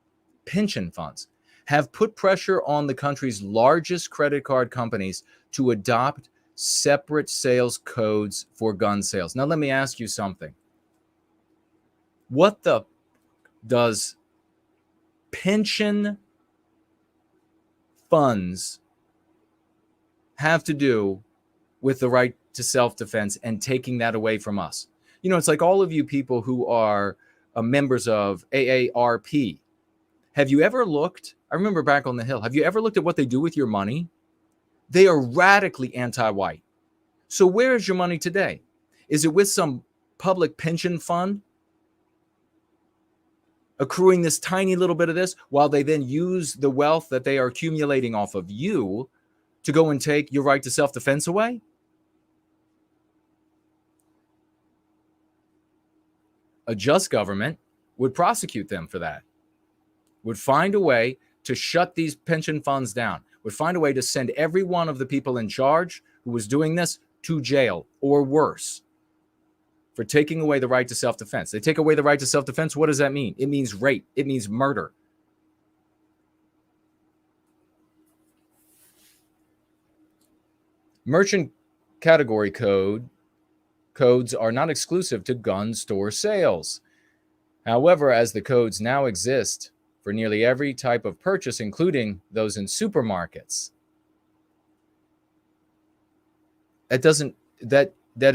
pension funds, have put pressure on the country's largest credit card companies to adopt separate sales codes for gun sales. Now, let me ask you something. What the does pension funds have to do with the right to self-defense and taking that away from us? You know, it's like all of you people who are members of AARP. Have you ever looked? I remember back on the Hill. Have you ever looked at what they do with your money? They are radically anti-white. So where is your money today? Is it with some public pension fund accruing this tiny little bit of this while they then use the wealth that they are accumulating off of you to go and take your right to self-defense away? A just government would prosecute them for that, would find a way to shut these pension funds down, would find a way to send every one of the people in charge who was doing this to jail or worse for taking away the right to self-defense. They take away the right to self-defense. What does that mean? It means rape. It means murder. Merchant category codes are not exclusive to gun store sales. However, as the codes now exist for nearly every type of purchase, including those in supermarkets, that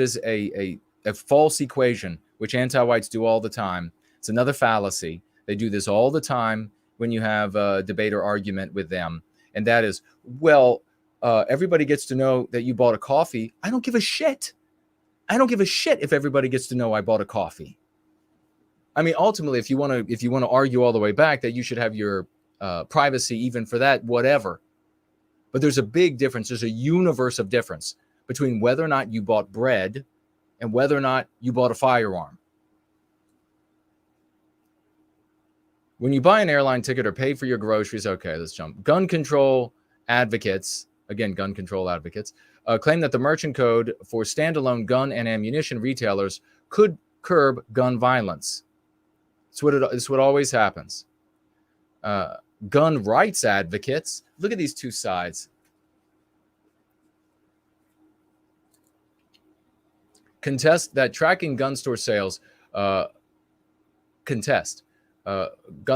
is a false equation, which anti-whites do all the time. It's another fallacy. They do this all the time when you have a debate or argument with them. And that is, well, everybody gets to know that you bought a coffee. I don't give a shit. I don't give a shit if everybody gets to know I bought a coffee. I mean, ultimately, if you want to argue all the way back that you should have your privacy even for that, whatever. But there's a big difference. There's a universe of difference between whether or not you bought bread and whether or not you bought a firearm. When you buy an airline ticket or pay for your groceries, okay, let's jump. Gun control advocates, again, gun control advocates, claim that the merchant code for standalone gun and ammunition retailers could curb gun violence. It's what always happens. Gun rights advocates, look at these two sides. Contest that tracking gun store sales, gun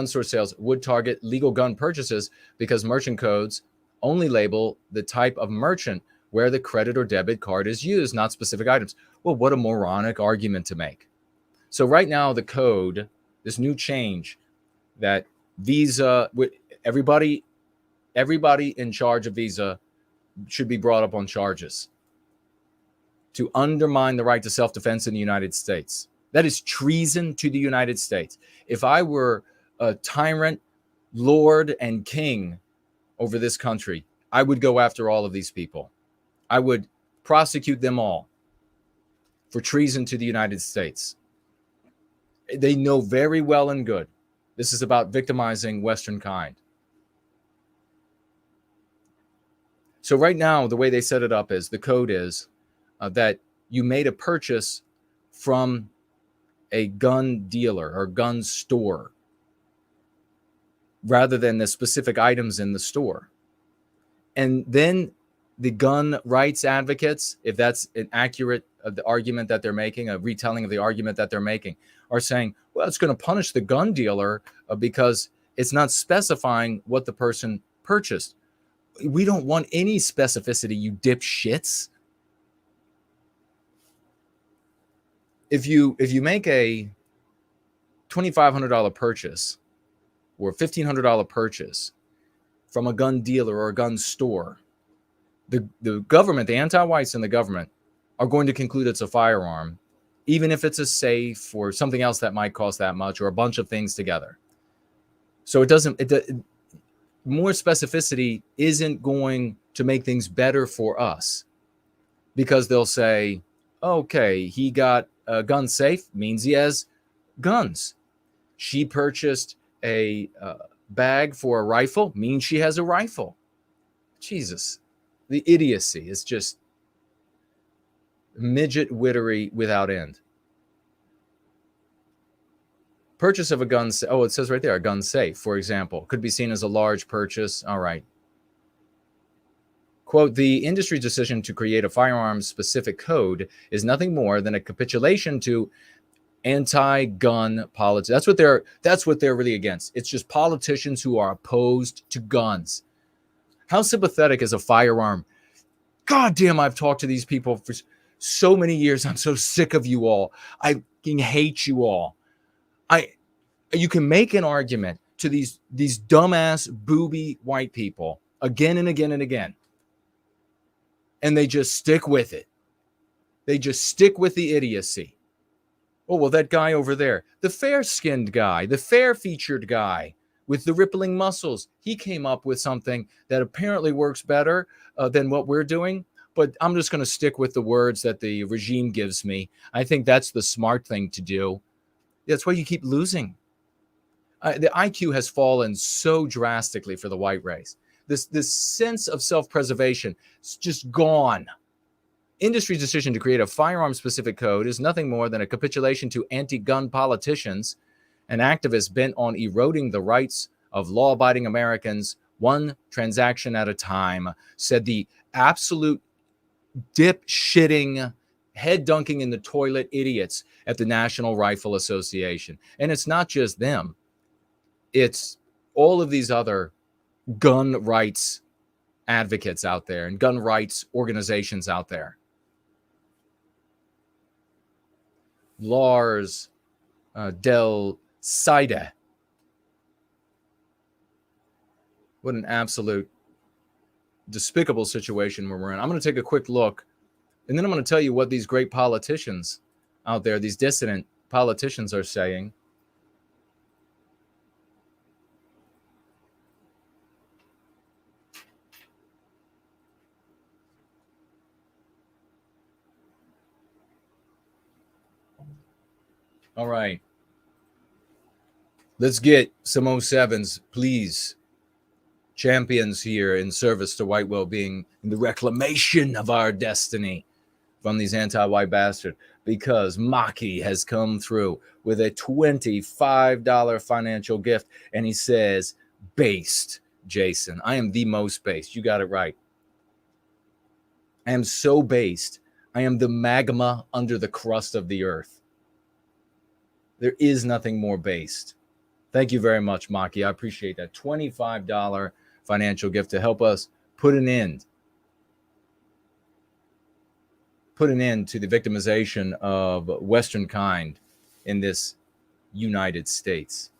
store sales would target legal gun purchases because merchant codes only label the type of merchant where the credit or debit card is used, not specific items. Well, what a moronic argument to make. So right now, the code, this new change that Visa, everybody in charge of Visa should be brought up on charges to undermine the right to self-defense in the United States. That is treason to the United States. If I were a tyrant, lord, and king over this country, I would go after all of these people. I would prosecute them all for treason to the United States. They know very well and good this is about victimizing Western kind. So right now, the way they set it up is, the code is that you made a purchase from a gun dealer or gun store rather than the specific items in the store. And then the gun rights advocates, if that's an accurate the argument that they're making, a retelling of the argument that they're making, are saying, well, it's going to punish the gun dealer because it's not specifying what the person purchased. We don't want any specificity, you dipshits. If you make a $2,500 purchase or $1,500 purchase from a gun dealer or a gun store, the government, the anti-whites in the government, are going to conclude it's a firearm, even if it's a safe or something else that might cost that much, or a bunch of things together. So more specificity isn't going to make things better for us, because they'll say, okay, he got a gun safe, means he has guns. She purchased a bag for a rifle, means she has a rifle. Jesus, the idiocy is just midget wittery without end. Purchase of a gun. Oh, it says right there, a gun safe, for example, could be seen as a large purchase. All right. Quote, the industry's decision to create a firearms specific code is nothing more than a capitulation to anti-gun politics. That's what they're really against. It's just politicians who are opposed to guns. How sympathetic is a firearm? God damn, I've talked to these people for so many years. I'm so sick of you all. I fucking hate you all. You can make an argument to these dumbass booby white people again and again and again, and they just stick with it. They just stick with the idiocy. Oh, well, that guy over there, the fair-skinned guy, the fair-featured guy with the rippling muscles, he came up with something that apparently works better than what we're doing, but I'm just going to stick with the words that the regime gives me. I think that's the smart thing to do. That's why you keep losing. The IQ has fallen so drastically for the white race. This sense of self-preservation is just gone. Industry's decision to create a firearm-specific code is nothing more than a capitulation to anti-gun politicians and activists bent on eroding the rights of law-abiding Americans one transaction at a time, said the absolute dip-shitting, head-dunking in the toilet idiots at the National Rifle Association. And it's not just them. It's all of these other gun rights advocates out there and gun rights organizations out there. Lars Del Side. What an absolute despicable situation we're in. I'm going to take a quick look, and then I'm going to tell you what these great politicians out there, these dissident politicians, are saying. All right. Let's get some 07s, please. Champions here in service to white well-being and the reclamation of our destiny from these anti-white bastards, because Maki has come through with a $25 financial gift, and he says, based, Jason. I am the most based. You got it right. I am so based. I am the magma under the crust of the earth. There is nothing more based. Thank you very much, Maki. I appreciate that. $25 financial gift to help us put an end to the victimization of Western kind in this United States.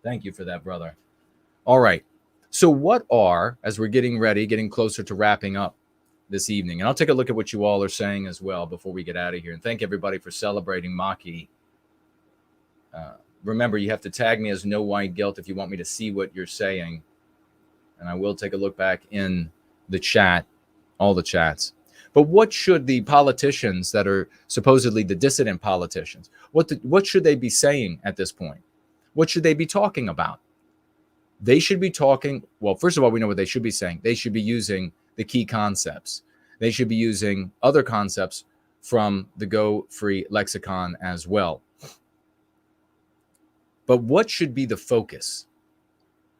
Thank you for that, brother. All right. So what are, as we're getting closer to wrapping up this evening, and I'll take a look at what you all are saying as well before we get out of here. And thank everybody for celebrating Maki. Remember, you have to tag me as No White Guilt if you want me to see what you're saying. And I will take a look back in the chat, all the chats. But what should the politicians that are supposedly the dissident politicians, what should they be saying at this point? What should they be talking about? They should be talking, well, first of all, we know what they should be saying. They should be using the key concepts. They should be using other concepts from the Go Free lexicon as well. But what should be the focus?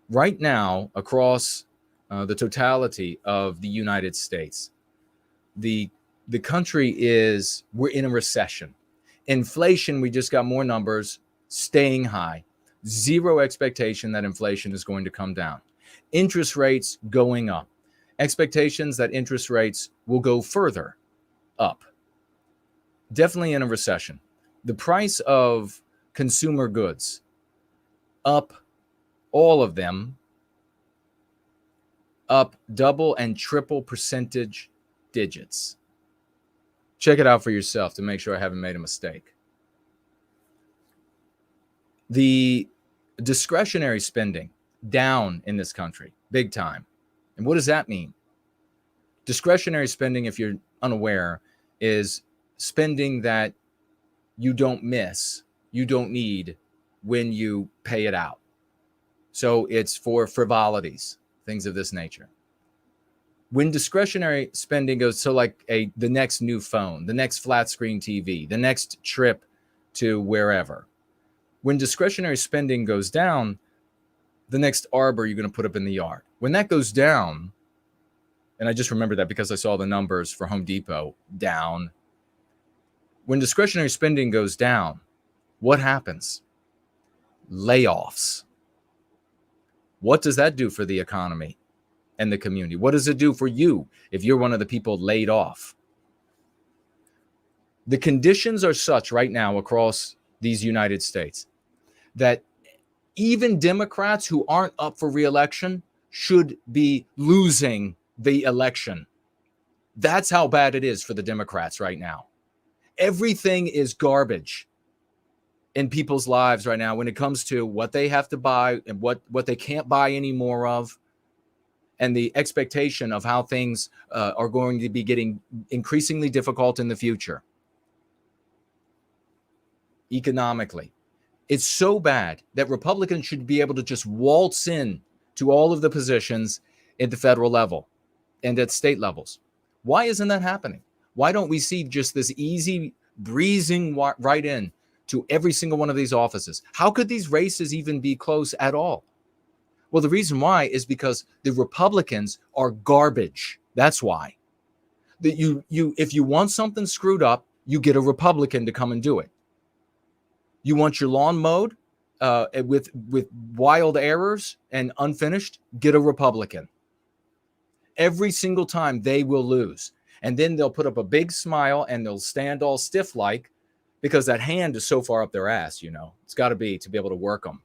Right now, across the totality of the United States, the country we're in a recession. Inflation, we just got more numbers staying high. Zero expectation that inflation is going to come down. Interest rates going up. Expectations that interest rates will go further up. Definitely in a recession. The price of consumer goods up, all of them up double and triple percentage digits. Check it out for yourself to make sure I haven't made a mistake. The Discretionary spending down in this country, big time. And what does that mean? Discretionary spending, if you're unaware, is spending that you don't miss, you don't need when you pay it out. So it's for frivolities, things of this nature. When discretionary spending goes, so like the next new phone, the next flat screen TV, the next trip to wherever. When discretionary spending goes down, the next arbor you're going to put up in the yard. When that goes down, and I just remember that because I saw the numbers for Home Depot down. When discretionary spending goes down, what happens? Layoffs. What does that do for the economy and the community? What does it do for you if you're one of the people laid off? The conditions are such right now across these United States that even Democrats who aren't up for re-election should be losing the election. That's how bad it is for the Democrats right now. Everything is garbage in people's lives right now when it comes to what they have to buy and what they can't buy any more of, and the expectation of how things are going to be getting increasingly difficult in the future. Economically, it's so bad that Republicans should be able to just waltz in to all of the positions at the federal level and at state levels. Why isn't that happening? Why don't we see just this easy breezing right in to every single one of these offices? How could these races even be close at all? Well, the reason why is because the Republicans are garbage. That's why. That if you want something screwed up, you get a Republican to come and do it. You want your lawn mowed with wild errors and unfinished, get a Republican. Every single time they will lose. And then they'll put up a big smile and they'll stand all stiff like, because that hand is so far up their ass, you know. It's got to be able to work them.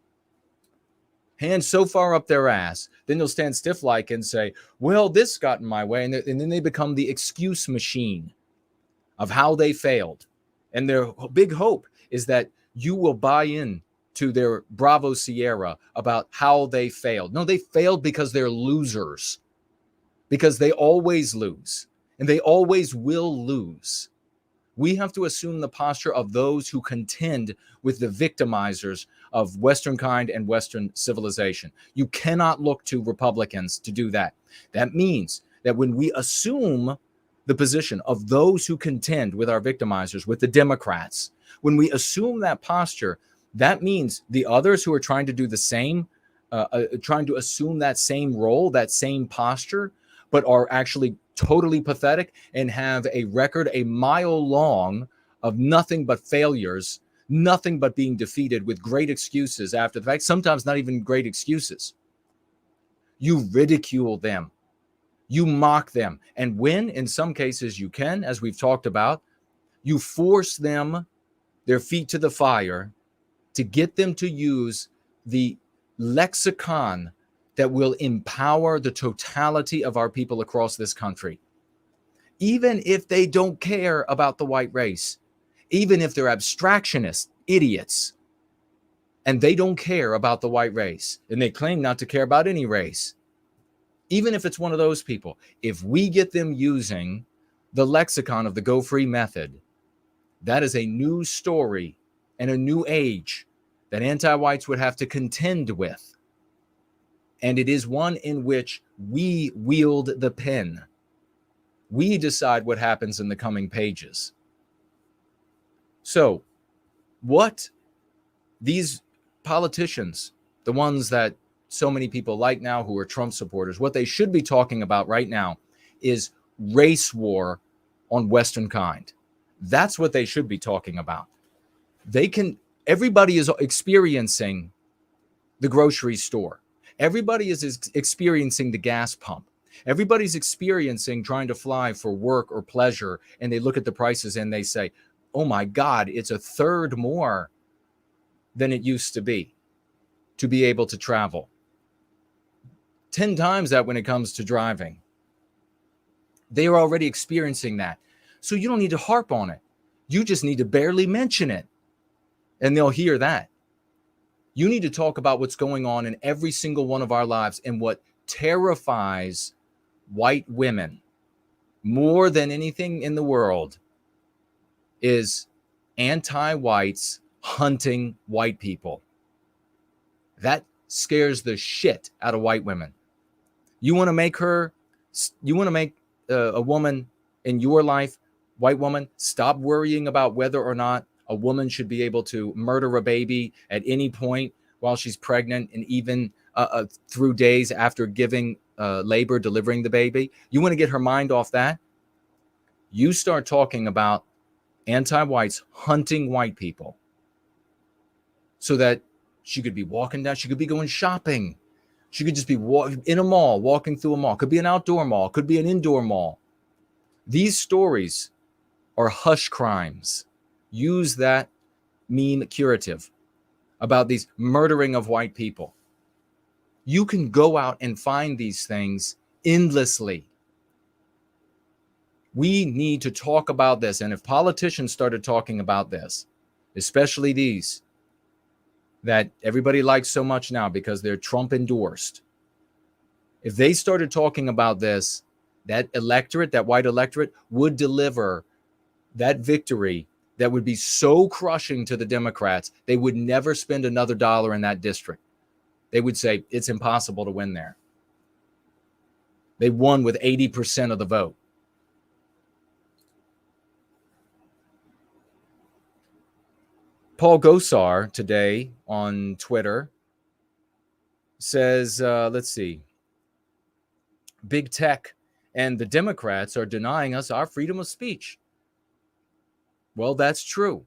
Hand so far up their ass, then they'll stand stiff like and say, well, this got in my way. And then they become the excuse machine of how they failed. And their big hope is that you will buy in to their Bravo Sierra about how they failed. No, they failed because they're losers. Because they always lose. And they always will lose. We have to assume the posture of those who contend with the victimizers of Western kind and Western civilization. You cannot look to Republicans to do that. That means that when we assume the position of those who contend with our victimizers, with the Democrats, when we assume that posture, that means the others who are trying to do the same, trying to assume that same role, that same posture, but are actually totally pathetic and have a record a mile long of nothing but failures, nothing but being defeated with great excuses after the fact, sometimes not even great excuses. You ridicule them. You mock them. And when, in some cases, you can, as we've talked about, you force them, their feet to the fire, to get them to use the lexicon that will empower the totality of our people across this country. Even if they don't care about the white race, even if they're abstractionist idiots, and they don't care about the white race, and they claim not to care about any race, even if it's one of those people, if we get them using the lexicon of the Go Free method, that is a new story and a new age that anti-whites would have to contend with. And it is one in which we wield the pen. We decide what happens in the coming pages. So, what these politicians, the ones that so many people like now who are Trump supporters, what they should be talking about right now is race war on Western kind. That's what they should be talking about. Everybody is experiencing the grocery store. Everybody is experiencing the gas pump. Everybody's experiencing trying to fly for work or pleasure, and they look at the prices and they say, oh my God, it's a third more than it used to be able to travel. 10 times that when it comes to driving. They are already experiencing that. So you don't need to harp on it. You just need to barely mention it, and they'll hear that. You need to talk about what's going on in every single one of our lives, and what terrifies white women more than anything in the world is anti-whites hunting white people. That scares the shit out of white women. You want to make a woman in your life, white woman, stop worrying about whether or not a woman should be able to murder a baby at any point while she's pregnant, and even through days after giving labor, delivering the baby. You want to get her mind off that? You start talking about anti-whites hunting white people so that she could be walking down, she could be going shopping. She could just be in a mall, walking through a mall. Could be an outdoor mall, could be an indoor mall. These stories are hush crimes. Use that meme curative about these murdering of white people. You can go out and find these things endlessly. We need to talk about this. And if politicians started talking about this, especially these that everybody likes so much now because they're Trump endorsed, if they started talking about this, that electorate, that white electorate, would deliver that victory that would be so crushing to the Democrats, they would never spend another dollar in that district. They would say it's impossible to win there. They won with 80% of the vote. Paul Gosar today on Twitter says, let's see, big tech and the Democrats are denying us our freedom of speech. Well, that's true.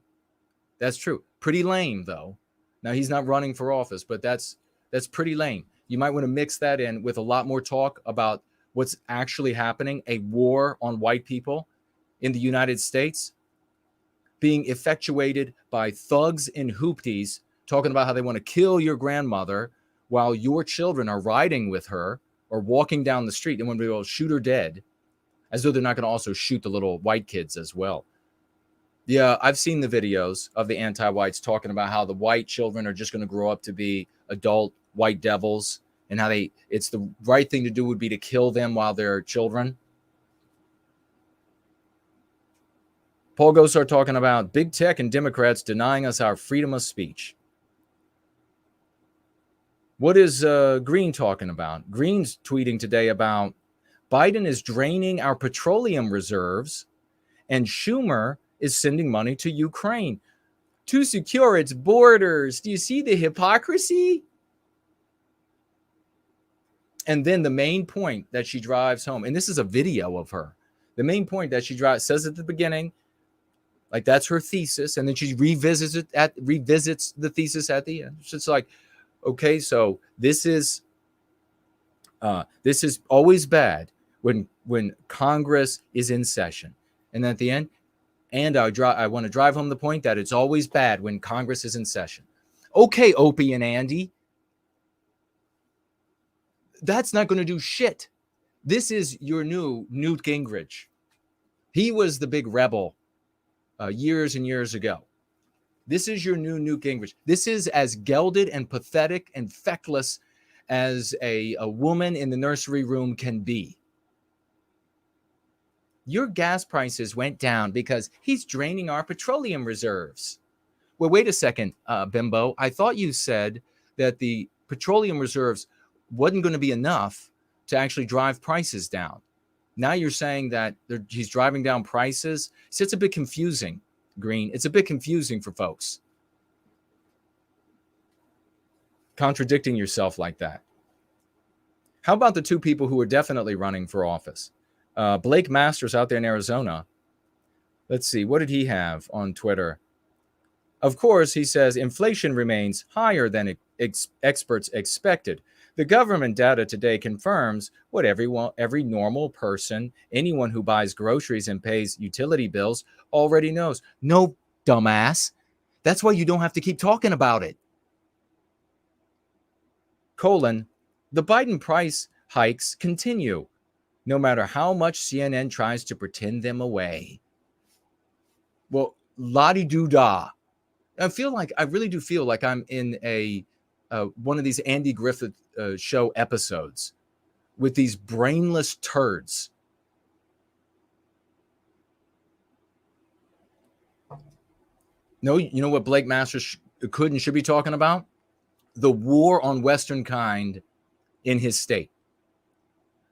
That's true. Pretty lame, though. Now, he's not running for office, but that's pretty lame. You might want to mix that in with a lot more talk about what's actually happening, a war on white people in the United States being effectuated by thugs and hoopties talking about how they want to kill your grandmother while your children are riding with her or walking down the street, and when we will shoot her dead, as though they're not going to also shoot the little white kids as well. Yeah, I've seen the videos of the anti-whites talking about how the white children are just going to grow up to be adult white devils, and how it's the right thing to do would be to kill them while they're children. Paul Gosar talking about big tech and Democrats denying us our freedom of speech. What is Green talking about? Green's tweeting today about Biden is draining our petroleum reserves and Schumer is sending money to Ukraine to secure its borders. Do you see the hypocrisy? And then the main point that she drives home, and this is a video of her, the main point that she says at the beginning, like that's her thesis, and then she revisits the thesis at the end. It's just like, okay, so this is always bad when Congress is in session, and then at the end, and I want to drive home the point that it's always bad when Congress is in session. Okay, Opie and Andy, that's not going to do shit. This is your new Newt Gingrich. He was the big rebel years and years ago. This is your new Newt Gingrich. This is as gelded and pathetic and feckless as a woman in the nursery room can be. Your gas prices went down because he's draining our petroleum reserves. Well, wait a second, Bimbo. I thought you said that the petroleum reserves wasn't going to be enough to actually drive prices down. Now you're saying that he's driving down prices. So it's a bit confusing, Green. It's a bit confusing for folks. Contradicting yourself like that. How about the two people who are definitely running for office? Blake Masters out there in Arizona. Let's see. What did he have on Twitter? Of course, he says inflation remains higher than experts expected. The government data today confirms what every normal person, anyone who buys groceries and pays utility bills, already knows. No, dumbass. That's why you don't have to keep talking about it. : the Biden price hikes continue, no matter how much CNN tries to pretend them away. Well, la-di-doo-dah. I really do feel like I'm in a one of these Andy Griffith show episodes with these brainless turds. No, you know what Blake Masters could and should be talking about? The war on Western kind in his state.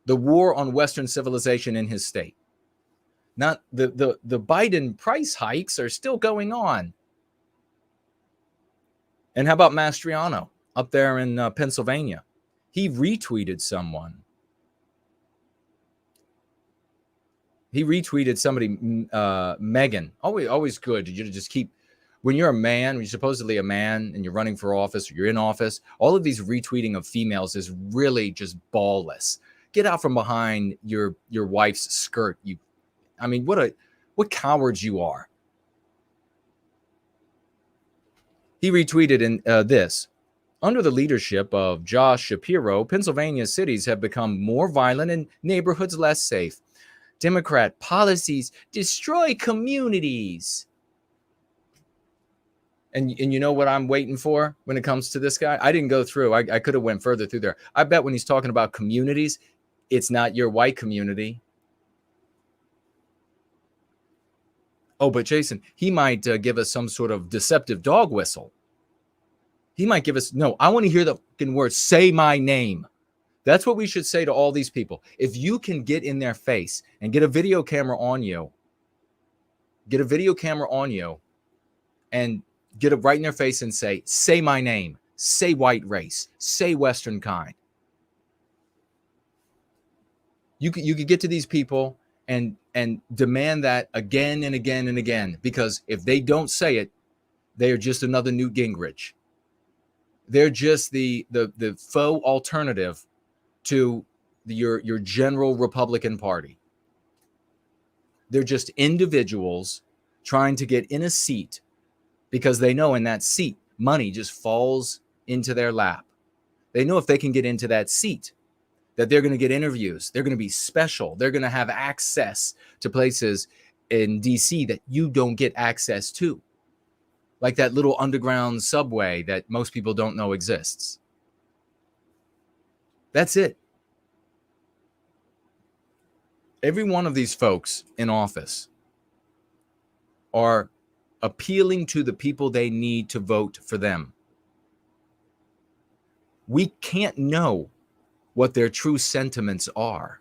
The war on Western civilization in his state. Not the Biden price hikes are still going on. And how about Mastriano up there in Pennsylvania? He retweeted someone. He retweeted somebody, Megan. Always good. You just keep, when you're a man, you're supposedly a man and you're running for office or you're in office, all of these retweeting of females is really just ballless. Get out from behind your wife's skirt. What cowards you are. He retweeted in this. Under the leadership of Josh Shapiro, Pennsylvania cities have become more violent and neighborhoods less safe. Democrat policies destroy communities. And you know what I'm waiting for when it comes to this guy? I didn't go through. I could have went further through there. I bet when he's talking about communities, it's not your white community. Oh, but Jason, he might give us some sort of deceptive dog whistle. He might give us, no, I want to hear the fucking word, say my name. That's what we should say to all these people. If you can get in their face and get a video camera on you, and get it right in their face and say my name, say white race, say Western kind. You could get to these people and demand that again and again and again, because if they don't say it, they are just another Newt Gingrich. They're just the faux alternative to your general Republican Party. They're just individuals trying to get in a seat because they know in that seat, money just falls into their lap. They know if they can get into that seat, that they're going to get interviews. They're going to be special. They're going to have access to places in DC that you don't get access to. Like that little underground subway that most people don't know exists. That's it. Every one of these folks in office are appealing to the people they need to vote for them. We can't know what their true sentiments are.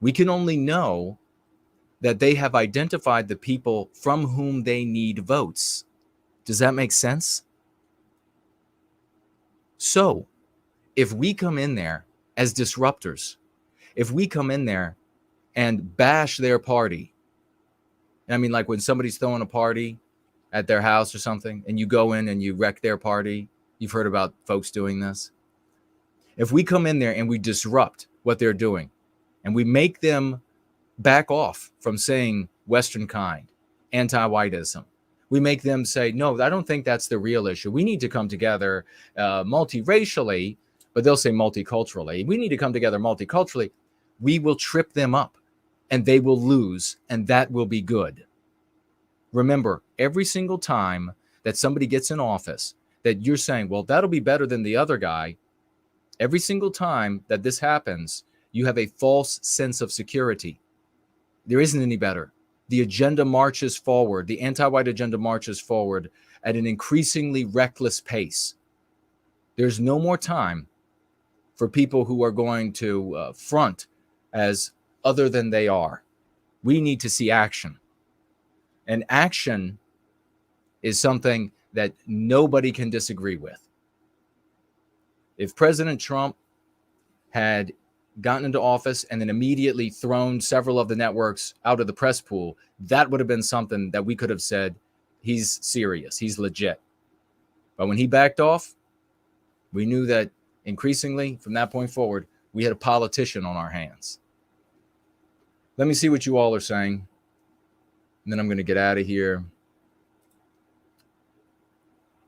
We can only know that they have identified the people from whom they need votes. Does that make sense? So, if we come in there as disruptors, if we come in there and bash their party, I mean, like when somebody's throwing a party at their house or something, and you go in and you wreck their party, you've heard about folks doing this. If we come in there and we disrupt what they're doing, and we make them back off from saying Western kind, anti-whiteism, we make them say, no, I don't think that's the real issue. We need to come together multiracially, but they'll say multiculturally. We need to come together multiculturally. We will trip them up and they will lose, and that will be good. Remember, every single time that somebody gets in office that you're saying, well, that'll be better than the other guy, every single time that this happens, you have a false sense of security. There isn't any better. The agenda marches forward. The anti-white agenda marches forward at an increasingly reckless pace. There's no more time for people who are going to front as other than they are. We need to see action. And action is something that nobody can disagree with. If President Trump had gotten into office and then immediately thrown several of the networks out of the press pool, that would have been something that we could have said, he's serious, he's legit. But when he backed off, we knew that increasingly from that point forward, we had a politician on our hands. Let me see what you all are saying, and then I'm going to get out of here.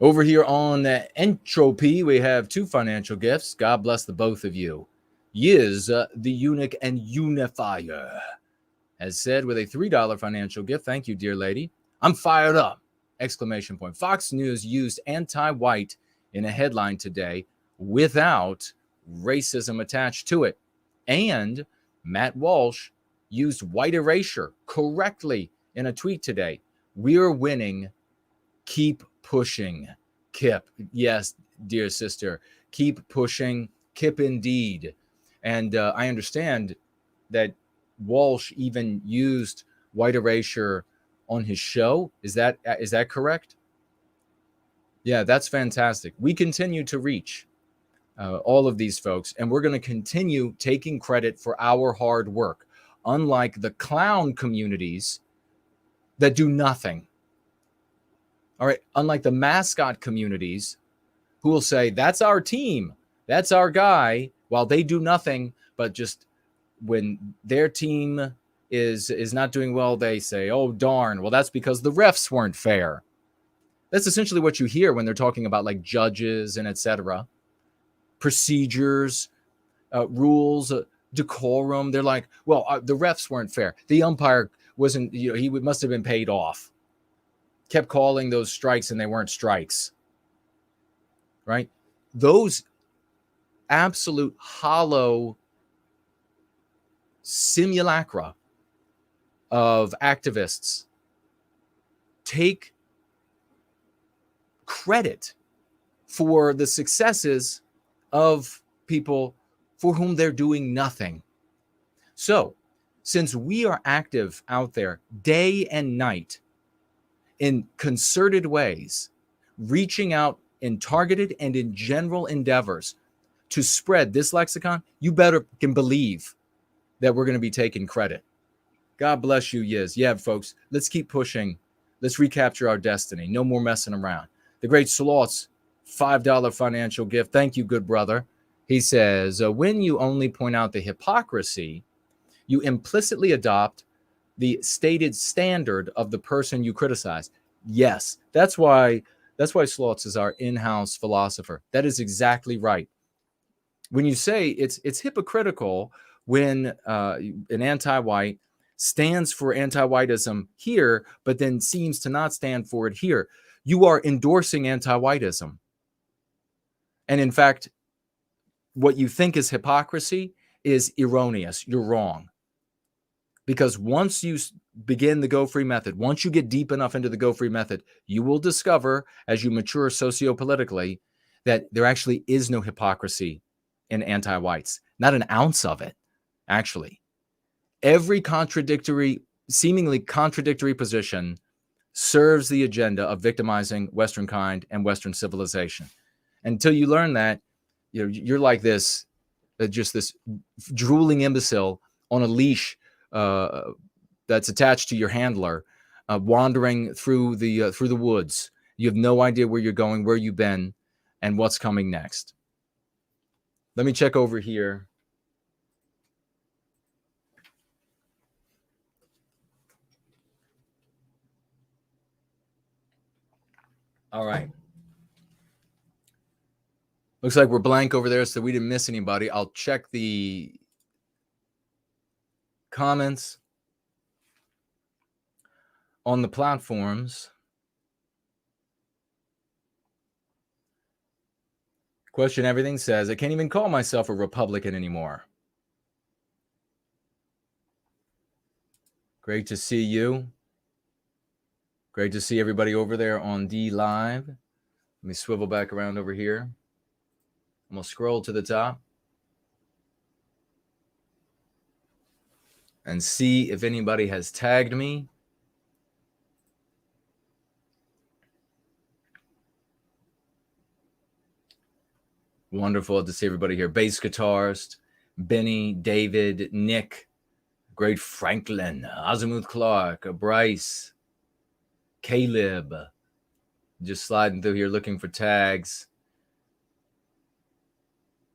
Over here on Entropy, we have 2 financial gifts. God bless the both of you. Yiz, the eunuch and unifier, has said with a $3 financial gift. Thank you, dear lady. I'm fired up! Exclamation point. Fox News used anti-white in a headline today. without racism attached to it. And Matt Walsh used white erasure correctly in a tweet today. We're winning. Keep pushing, Kip. Yes, dear sister, keep pushing, Kip indeed. And I understand that Walsh even used white erasure on his show. Is that correct? Yeah, that's fantastic. We continue to reach all of these folks, and we're going to continue taking credit for our hard work, unlike the clown communities that do nothing. All right, unlike the mascot communities who will say, that's our team, that's our guy, while they do nothing, but just when their team is not doing well, they say, oh, darn, well, that's because the refs weren't fair. That's essentially what you hear when they're talking about like judges and etc. Procedures, rules, decorum. They're like, well, the refs weren't fair. The umpire wasn't, he must have been paid off. Kept calling those strikes and they weren't strikes. Right? Those absolute hollow simulacra of activists take credit for the successes of people for whom they're doing nothing. So, since we are active out there day and night in concerted ways, reaching out in targeted and in general endeavors to spread this lexicon, you better can believe that we're going to be taking credit. God bless you, Yiz. Yeah, folks, let's keep pushing. Let's recapture our destiny. No more messing around. The great Sloth's $5 financial gift. Thank you, good brother. He says, when you only point out the hypocrisy, you implicitly adopt the stated standard of the person you criticize. Yes, that's why Sloth's is our in-house philosopher. That is exactly right. When you say it's hypocritical when an anti-white stands for anti-whiteism here, but then seems to not stand for it here, you are endorsing anti-whiteism. And in fact, what you think is hypocrisy is erroneous. You're wrong. Because once you begin the Go Free method, once you get deep enough into the Go Free method, you will discover, as you mature sociopolitically, that there actually is no hypocrisy in anti-whites. Not an ounce of it, actually. Every seemingly contradictory position serves the agenda of victimizing Western kind and Western civilization. Until you learn that, you're like this, just this drooling imbecile on a leash that's attached to your handler, wandering through the woods. You have no idea where you're going, where you've been, and what's coming next. Let me check over here. All right. Looks like we're blank over there, so we didn't miss anybody. I'll check the comments on the platforms. Question Everything says, I can't even call myself a Republican anymore. Great to see you. Great to see everybody over there on D Live. Let me swivel back around over here. I'm going to scroll to the top and see if anybody has tagged me. Wonderful to see everybody here. Bass guitarist, Benny, David, Nick, Great Franklin, Azimuth Clark, Bryce, Caleb. Just sliding through here looking for tags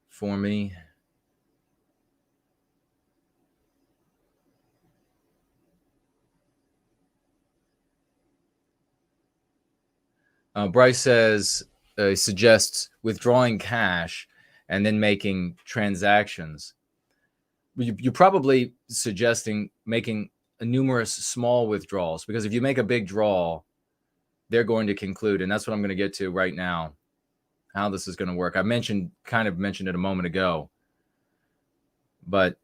for me. Bryce says, suggests withdrawing cash and then making transactions. You're probably suggesting making numerous small withdrawals, because if you make a big draw, they're going to conclude, and that's what I'm going to get to right now. how this is going to work. I kind of mentioned it a moment ago, but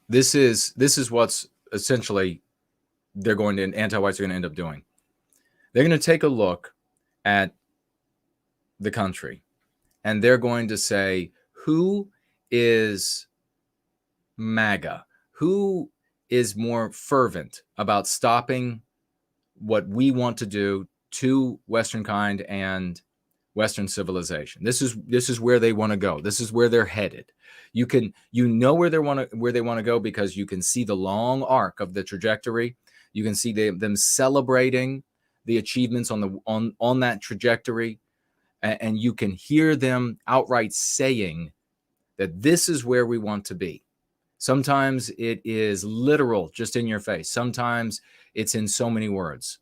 this is what's essentially anti-whites are going to end up doing. They're going to take a look at the country, and they're going to say, who is MAGA? Who is more fervent about stopping what we want to do to Western kind and Western civilization? This is where they want to go. This is where they're headed. You know where they want to go because you can see the long arc of the trajectory. You can see them celebrating the achievements on that trajectory, and you can hear them outright saying that this is where we want to be. Sometimes it is literal, just in your face. Sometimes it's in so many words.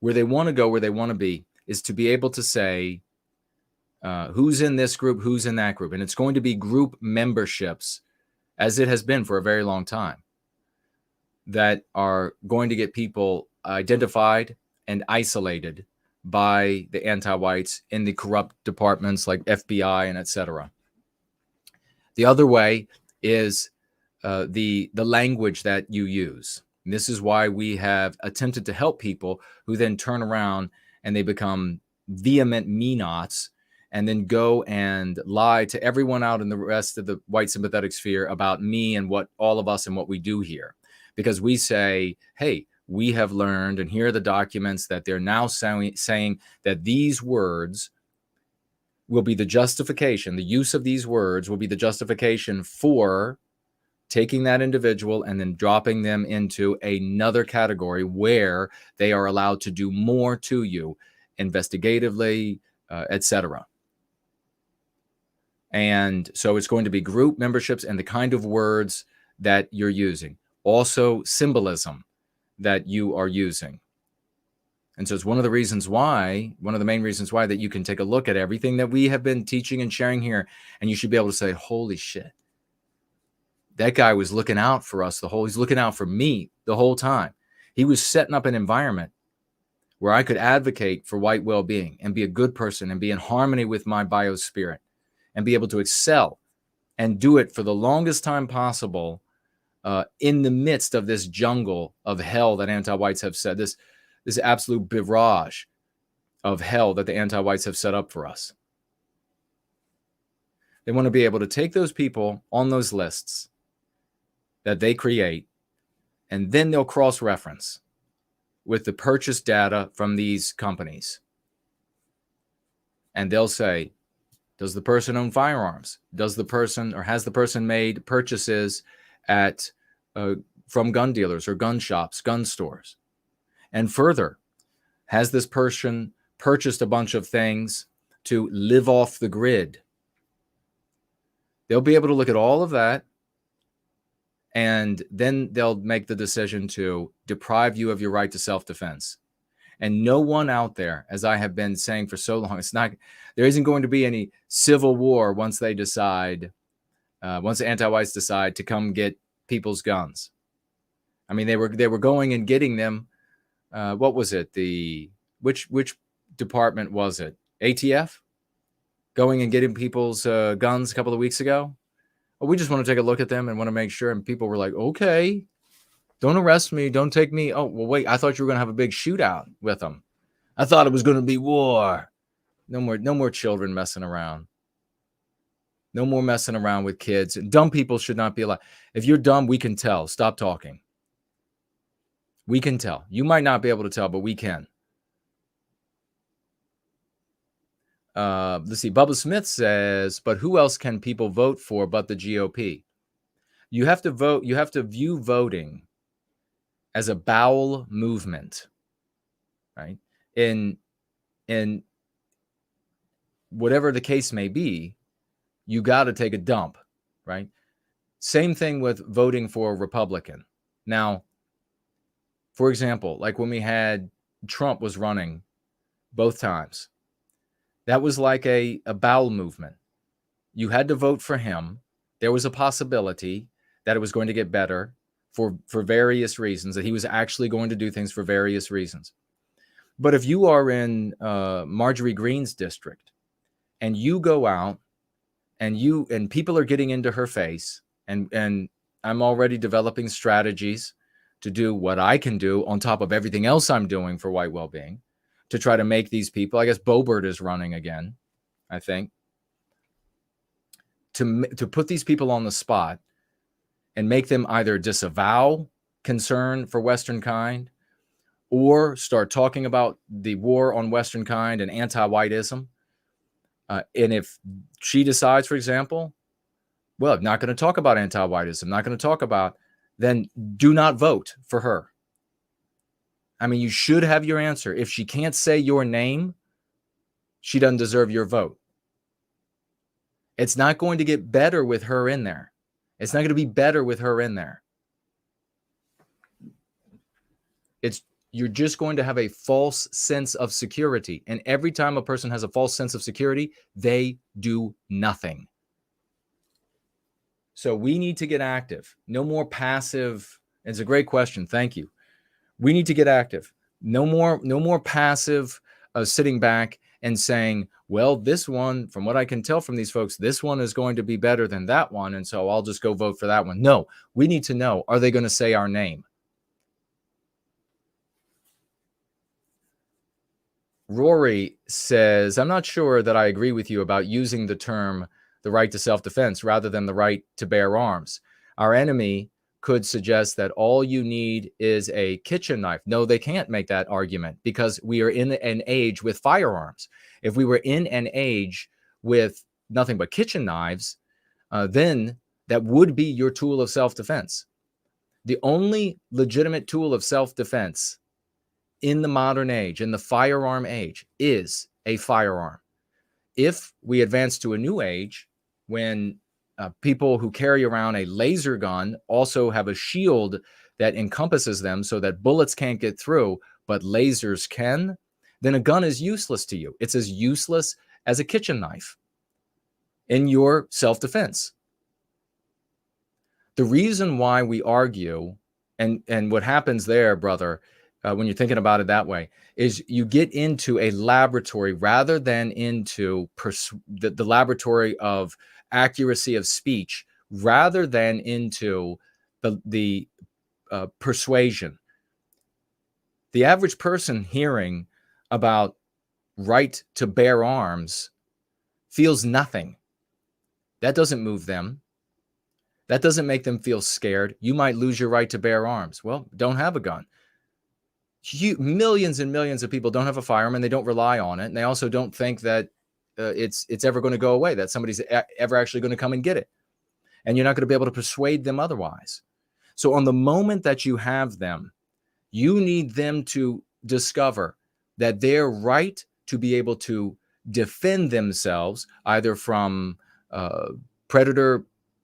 Where they want to go, where they want to be, is to be able to say who's in this group, who's in that group. And it's going to be group memberships, as it has been for a very long time, that are going to get people identified and isolated by the anti-whites in the corrupt departments like FBI and etc. The other way is the language that you use. And this is why we have attempted to help people who then turn around and they become vehement me-nots and then go and lie to everyone out in the rest of the white sympathetic sphere about me and what all of us and what we do here. Because we say, hey, we have learned, and here are the documents that they're now saying that these words will be the justification, the use of these words will be the justification for taking that individual and then dropping them into another category where they are allowed to do more to you investigatively, etc. And so it's going to be group memberships and the kind of words that you're using. Also symbolism that you are using. And so it's one of the main reasons why that you can take a look at everything that we have been teaching and sharing here, and you should be able to say, holy shit, that guy was looking out for us he's looking out for me the whole time. He was setting up an environment where I could advocate for white well-being and be a good person and be in harmony with my biospirit and be able to excel and do it for the longest time possible in the midst of this jungle of hell that anti-whites have said, this absolute barrage of hell that the anti-whites have set up for us. They want to be able to take those people on those lists that they create, and then they'll cross-reference with the purchase data from these companies. And they'll say, does the person own firearms? Has the person made purchases from gun dealers or gun shops, gun stores? And further, has this person purchased a bunch of things to live off the grid? They'll be able to look at all of that, and then they'll make the decision to deprive you of your right to self-defense. And no one out there, as I have been saying for so long, there isn't going to be any civil war once they decide, once the anti-whites decide to come get people's guns. I mean, they were going and getting them. What was it? Which department was it? ATF? Going and getting people's guns a couple of weeks ago? Well, we just want to take a look at them and want to make sure. And people were like, okay, don't arrest me. Don't take me. Oh, well, wait, I thought you were going to have a big shootout with them. I thought it was going to be war. No more children messing around. No more messing around with kids. Dumb people should not be allowed. If you're dumb, we can tell. Stop talking. We can tell. You might not be able to tell, but we can. Let's see. Bubba Smith says, but who else can people vote for but the GOP? You have to vote. You have to view voting as a bowel movement, right? In whatever the case may be, you got to take a dump, right? Same thing with voting for a Republican. Now, for example, like when we had Trump was running both times, that was like a bowel movement. You had to vote for him. There was a possibility that it was going to get better for various reasons, that he was actually going to do things for various reasons. But if you are in Marjorie Greene's district and you go out and people are getting into her face, and I'm already developing strategies to do what I can do on top of everything else I'm doing for white well-being to try to make these people, I guess Bobert is running again, I think, to put these people on the spot and make them either disavow concern for Western kind or start talking about the war on Western kind and anti-whiteism. And if she decides, for example, well, I'm not going to talk about anti-whiteism, not going to talk about, then do not vote for her. I mean, you should have your answer. If she can't say your name, she doesn't deserve your vote. It's not going to get better with her in there. It's not going to be better with her in there. You're just going to have a false sense of security. And every time a person has a false sense of security, they do nothing. So we need to get active. No more passive. It's a great question. Thank you. We need to get active. No more passive sitting back and saying, well, this one, from what I can tell from these folks, this one is going to be better than that one, and so I'll just go vote for that one. No, we need to know, are they going to say our name? Rory says, I'm not sure that I agree with you about using the term the right to self-defense rather than the right to bear arms. Our enemy could suggest that all you need is a kitchen knife. No, they can't make that argument because we are in an age with firearms. If we were in an age with nothing but kitchen knives, then that would be your tool of self-defense. The only legitimate tool of self-defense in the modern age, in the firearm age, is a firearm. If we advance to a new age, when people who carry around a laser gun also have a shield that encompasses them so that bullets can't get through, but lasers can, then a gun is useless to you. It's as useless as a kitchen knife in your self-defense. The reason why we argue, and what happens there, brother, when you're thinking about it that way, is you get into a laboratory rather than into the laboratory of accuracy of speech, rather than into the persuasion. The average person hearing about right to bear arms feels nothing. That doesn't move them. That doesn't make them feel scared. You might lose your right to bear arms. Well, don't have a gun. Millions and millions of people don't have a firearm and they don't rely on it. And they also don't think that it's ever going to go away, that somebody's ever actually going to come and get it. And you're not going to be able to persuade them otherwise. So on the moment that you have them, you need them to discover that their right to be able to defend themselves, either from predator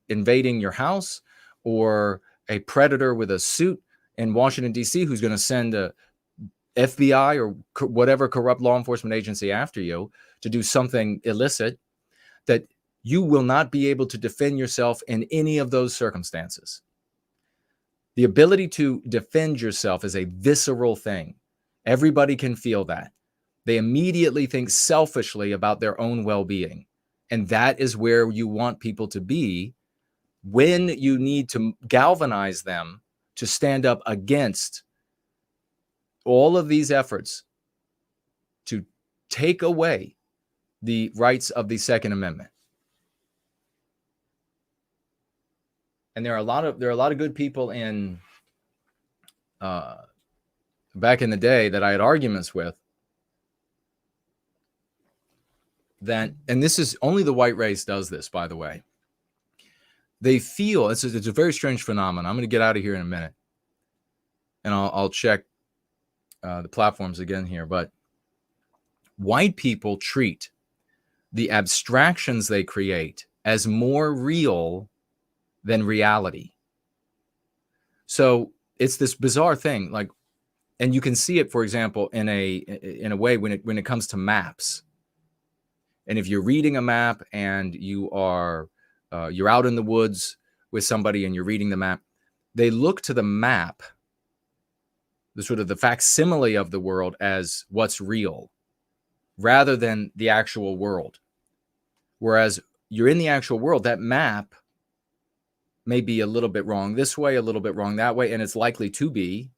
invading your house or a predator with a suit in Washington, D.C., who's going to send a FBI or whatever corrupt law enforcement agency after you to do something illicit, that you will not be able to defend yourself in any of those circumstances. The ability to defend yourself is a visceral thing. Everybody can feel that. They immediately think selfishly about their own well-being. And that is where you want people to be when you need to galvanize them to stand up against all of these efforts to take away the rights of the Second Amendment. And there are a lot of good people in back in the day that I had arguments with that, and this is only the white race does this, by the way. They feel it's a very strange phenomenon. I'm going to get out of here in a minute, and I'll check the platforms again here. But white people treat the abstractions they create as more real than reality. So it's this bizarre thing, like, and you can see it, for example, in a way when it comes to maps. And if you're reading a map and you're out in the woods with somebody and you're reading the map, they look to the map the sort of the facsimile of the world as what's real, rather than the actual world. Whereas you're in the actual world, that map may be a little bit wrong this way, a little bit wrong that way, and it's likely to be.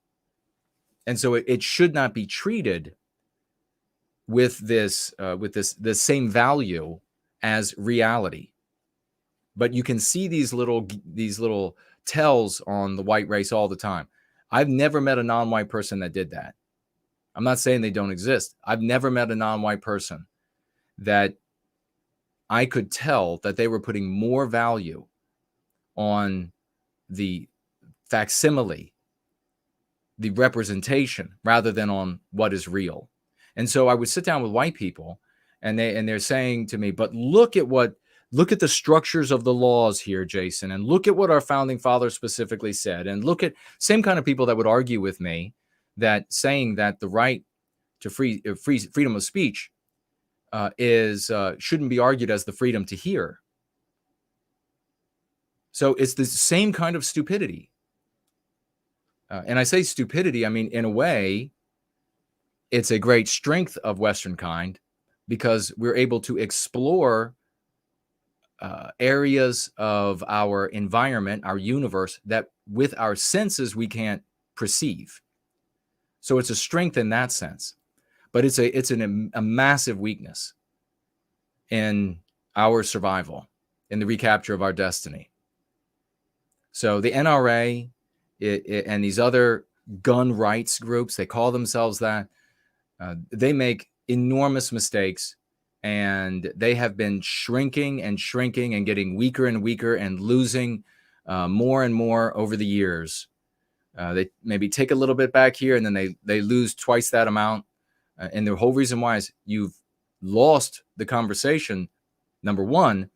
And so it should not be treated with this same value as reality. But you can see these little tells on the white race all the time. I've never met a non-white person that did that. I'm not saying they don't exist. I've never met a non-white person that I could tell that they were putting more value on the facsimile, the representation, rather than on what is real. And so I would sit down with white people, and they're saying to me, but look at the structures of the laws here, Jason, and look at what our founding fathers specifically said, and look at same kind of people that would argue with me that saying that the right to freedom of speech shouldn't be argued as the freedom to hear. So it's the same kind of stupidity. And I say stupidity, I mean, in a way, it's a great strength of Western kind, because we're able to explore areas of our environment, our universe, that with our senses we can't perceive. So it's a strength in that sense, but it's a massive weakness in our survival, in the recapture of our destiny. So the NRA and these other gun rights groups, they call themselves that, they make enormous mistakes, and they have been shrinking and getting weaker and weaker and losing more and more over the years. They maybe take a little bit back here, and then they lose twice that amount. And the whole reason why is you've lost the conversation. Number one,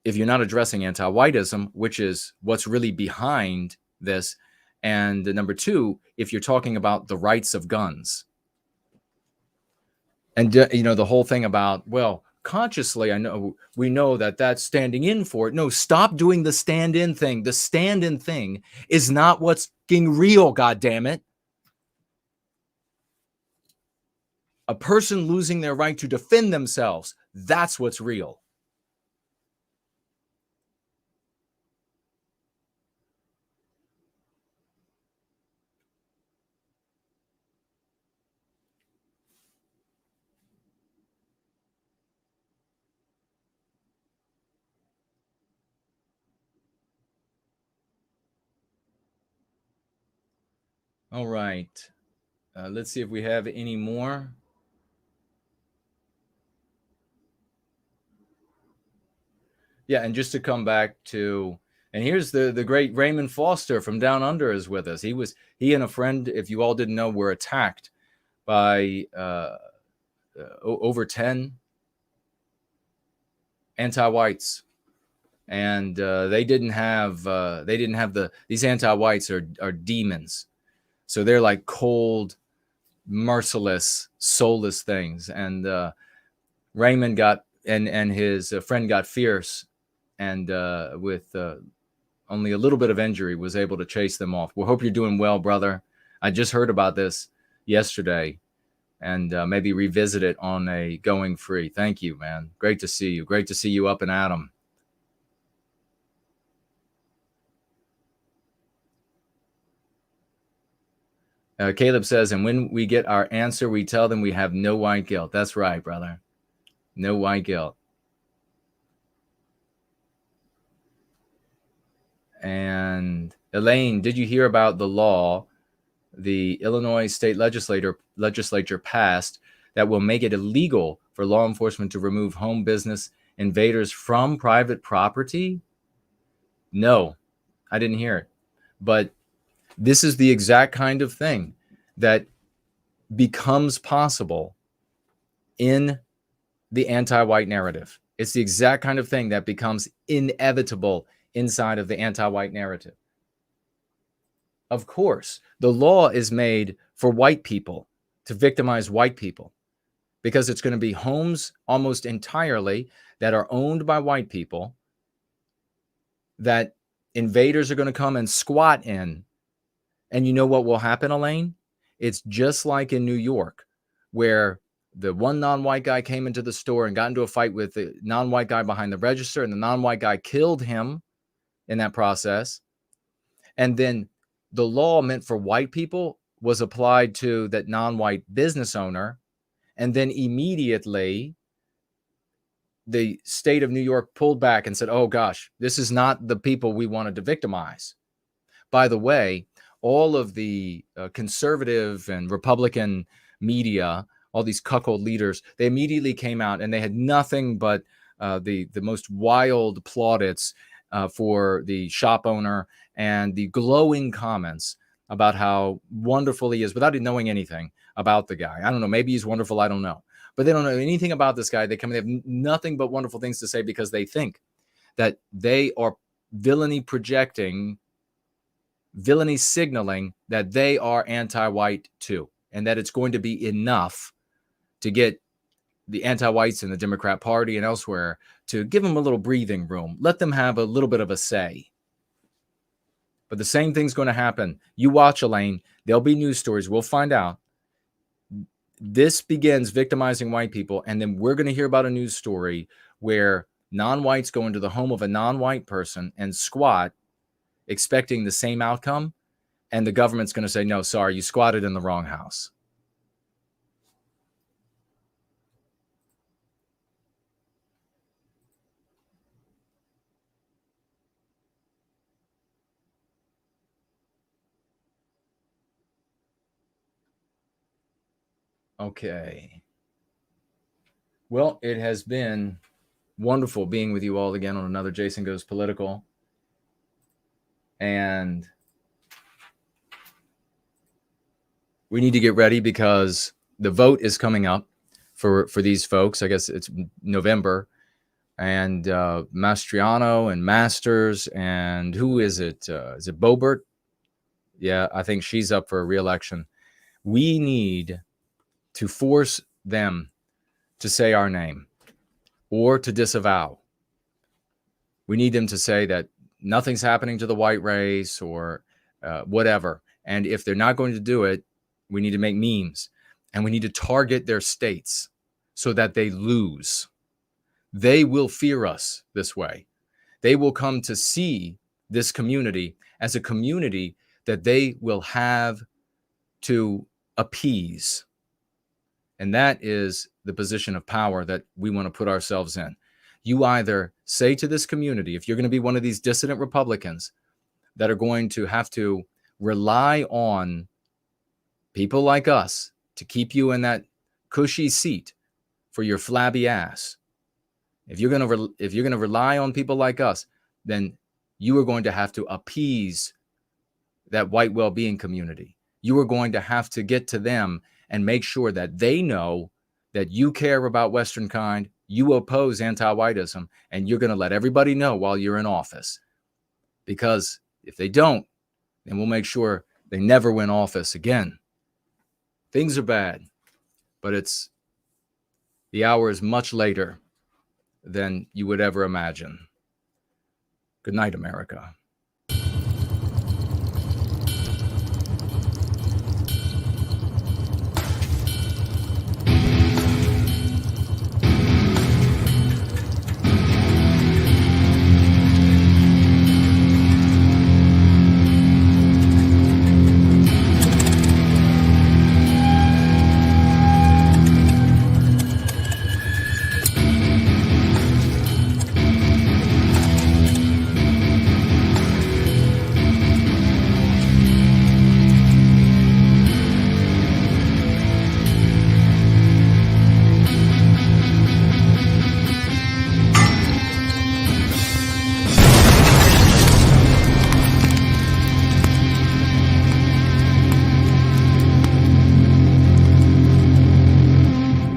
if you're not addressing anti-whiteism, which is what's really behind this. And number two, if you're talking about the rights of guns. And, the whole thing about, well, consciously, we know that that's standing in for it. No, stop doing the stand-in thing. The stand-in thing is not what's fucking real, goddammit. A person losing their right to defend themselves, that's what's real. All right. Let's see if we have any more. Yeah, and just to come back to, and here's the great Raymond Foster from Down Under is with us. He and a friend, if you all didn't know, were attacked by over 10 anti-whites, and they didn't have these anti-whites are demons. So they're like cold, merciless, soulless things. And Raymond got, and his friend got fierce, and with only a little bit of injury was able to chase them off. We hope you're doing well, brother. I just heard about this yesterday, and maybe revisit it on a Going Free. Thank you, man. Great to see you. Great to see you up and at 'em. Caleb says, and when we get our answer, we tell them we have no white guilt. That's right, brother. No white guilt. And Elaine, did you hear about the law the Illinois state legislature passed that will make it illegal for law enforcement to remove home business invaders from private property? No, I didn't hear it. But this is the exact kind of thing that becomes possible in the anti-white narrative. It's the exact kind of thing that becomes inevitable inside of the anti-white narrative. Of course, the law is made for white people, to victimize white people, because it's going to be homes almost entirely that are owned by white people that invaders are going to come and squat in. And you know what will happen, Elaine? It's just like in New York, where the one non-white guy came into the store and got into a fight with the non-white guy behind the register, and the non-white guy killed him in that process. And then the law meant for white people was applied to that non-white business owner. And then immediately the state of New York pulled back and said, oh gosh, this is not the people we wanted to victimize. By the way, all of the conservative and Republican media, all these cuckold leaders, they immediately came out and they had nothing but the most wild plaudits for the shop owner and the glowing comments about how wonderful he is without knowing anything about the guy. I don't know. Maybe he's wonderful. I don't know. But they don't know anything about this guy. They have nothing but wonderful things to say because they think that they are villainy signaling that they are anti-white too, and that it's going to be enough to get the anti-whites in the Democrat Party and elsewhere to give them a little breathing room, let them have a little bit of a say. But the same thing's going to happen. You watch, Elaine. There'll be news stories. We'll find out. This begins victimizing white people, and then we're going to hear about a news story where non-whites go into the home of a non-white person and squat, expecting the same outcome, and the government's going to say, no, sorry, you squatted in the wrong house. Okay. Well, it has been wonderful being with you all again on another Jason Goes Political. And we need to get ready because the vote is coming up for these folks. I guess it's November. And Mastriano and Masters and who is it? Is it Boebert? Yeah, I think she's up for a re-election. We need to force them to say our name or to disavow. We need them to say that nothing's happening to the white race or whatever. And if they're not going to do it, we need to make memes and we need to target their states so that they lose. They will fear us this way. They will come to see this community as a community that they will have to appease. And that is the position of power that we want to put ourselves in. You either say to this community, if you're going to be one of these dissident Republicans that are going to have to rely on people like us to keep you in that cushy seat for your flabby ass. If you're going to rely on people like us, then you are going to have to appease that white well-being community. You are going to have to get to them and make sure that they know that you care about Western kind, you oppose anti-whiteism, and you're going to let everybody know while you're in office. Because if they don't, then we'll make sure they never win office again. Things are bad, but the hour is much later than you would ever imagine. Good night, America.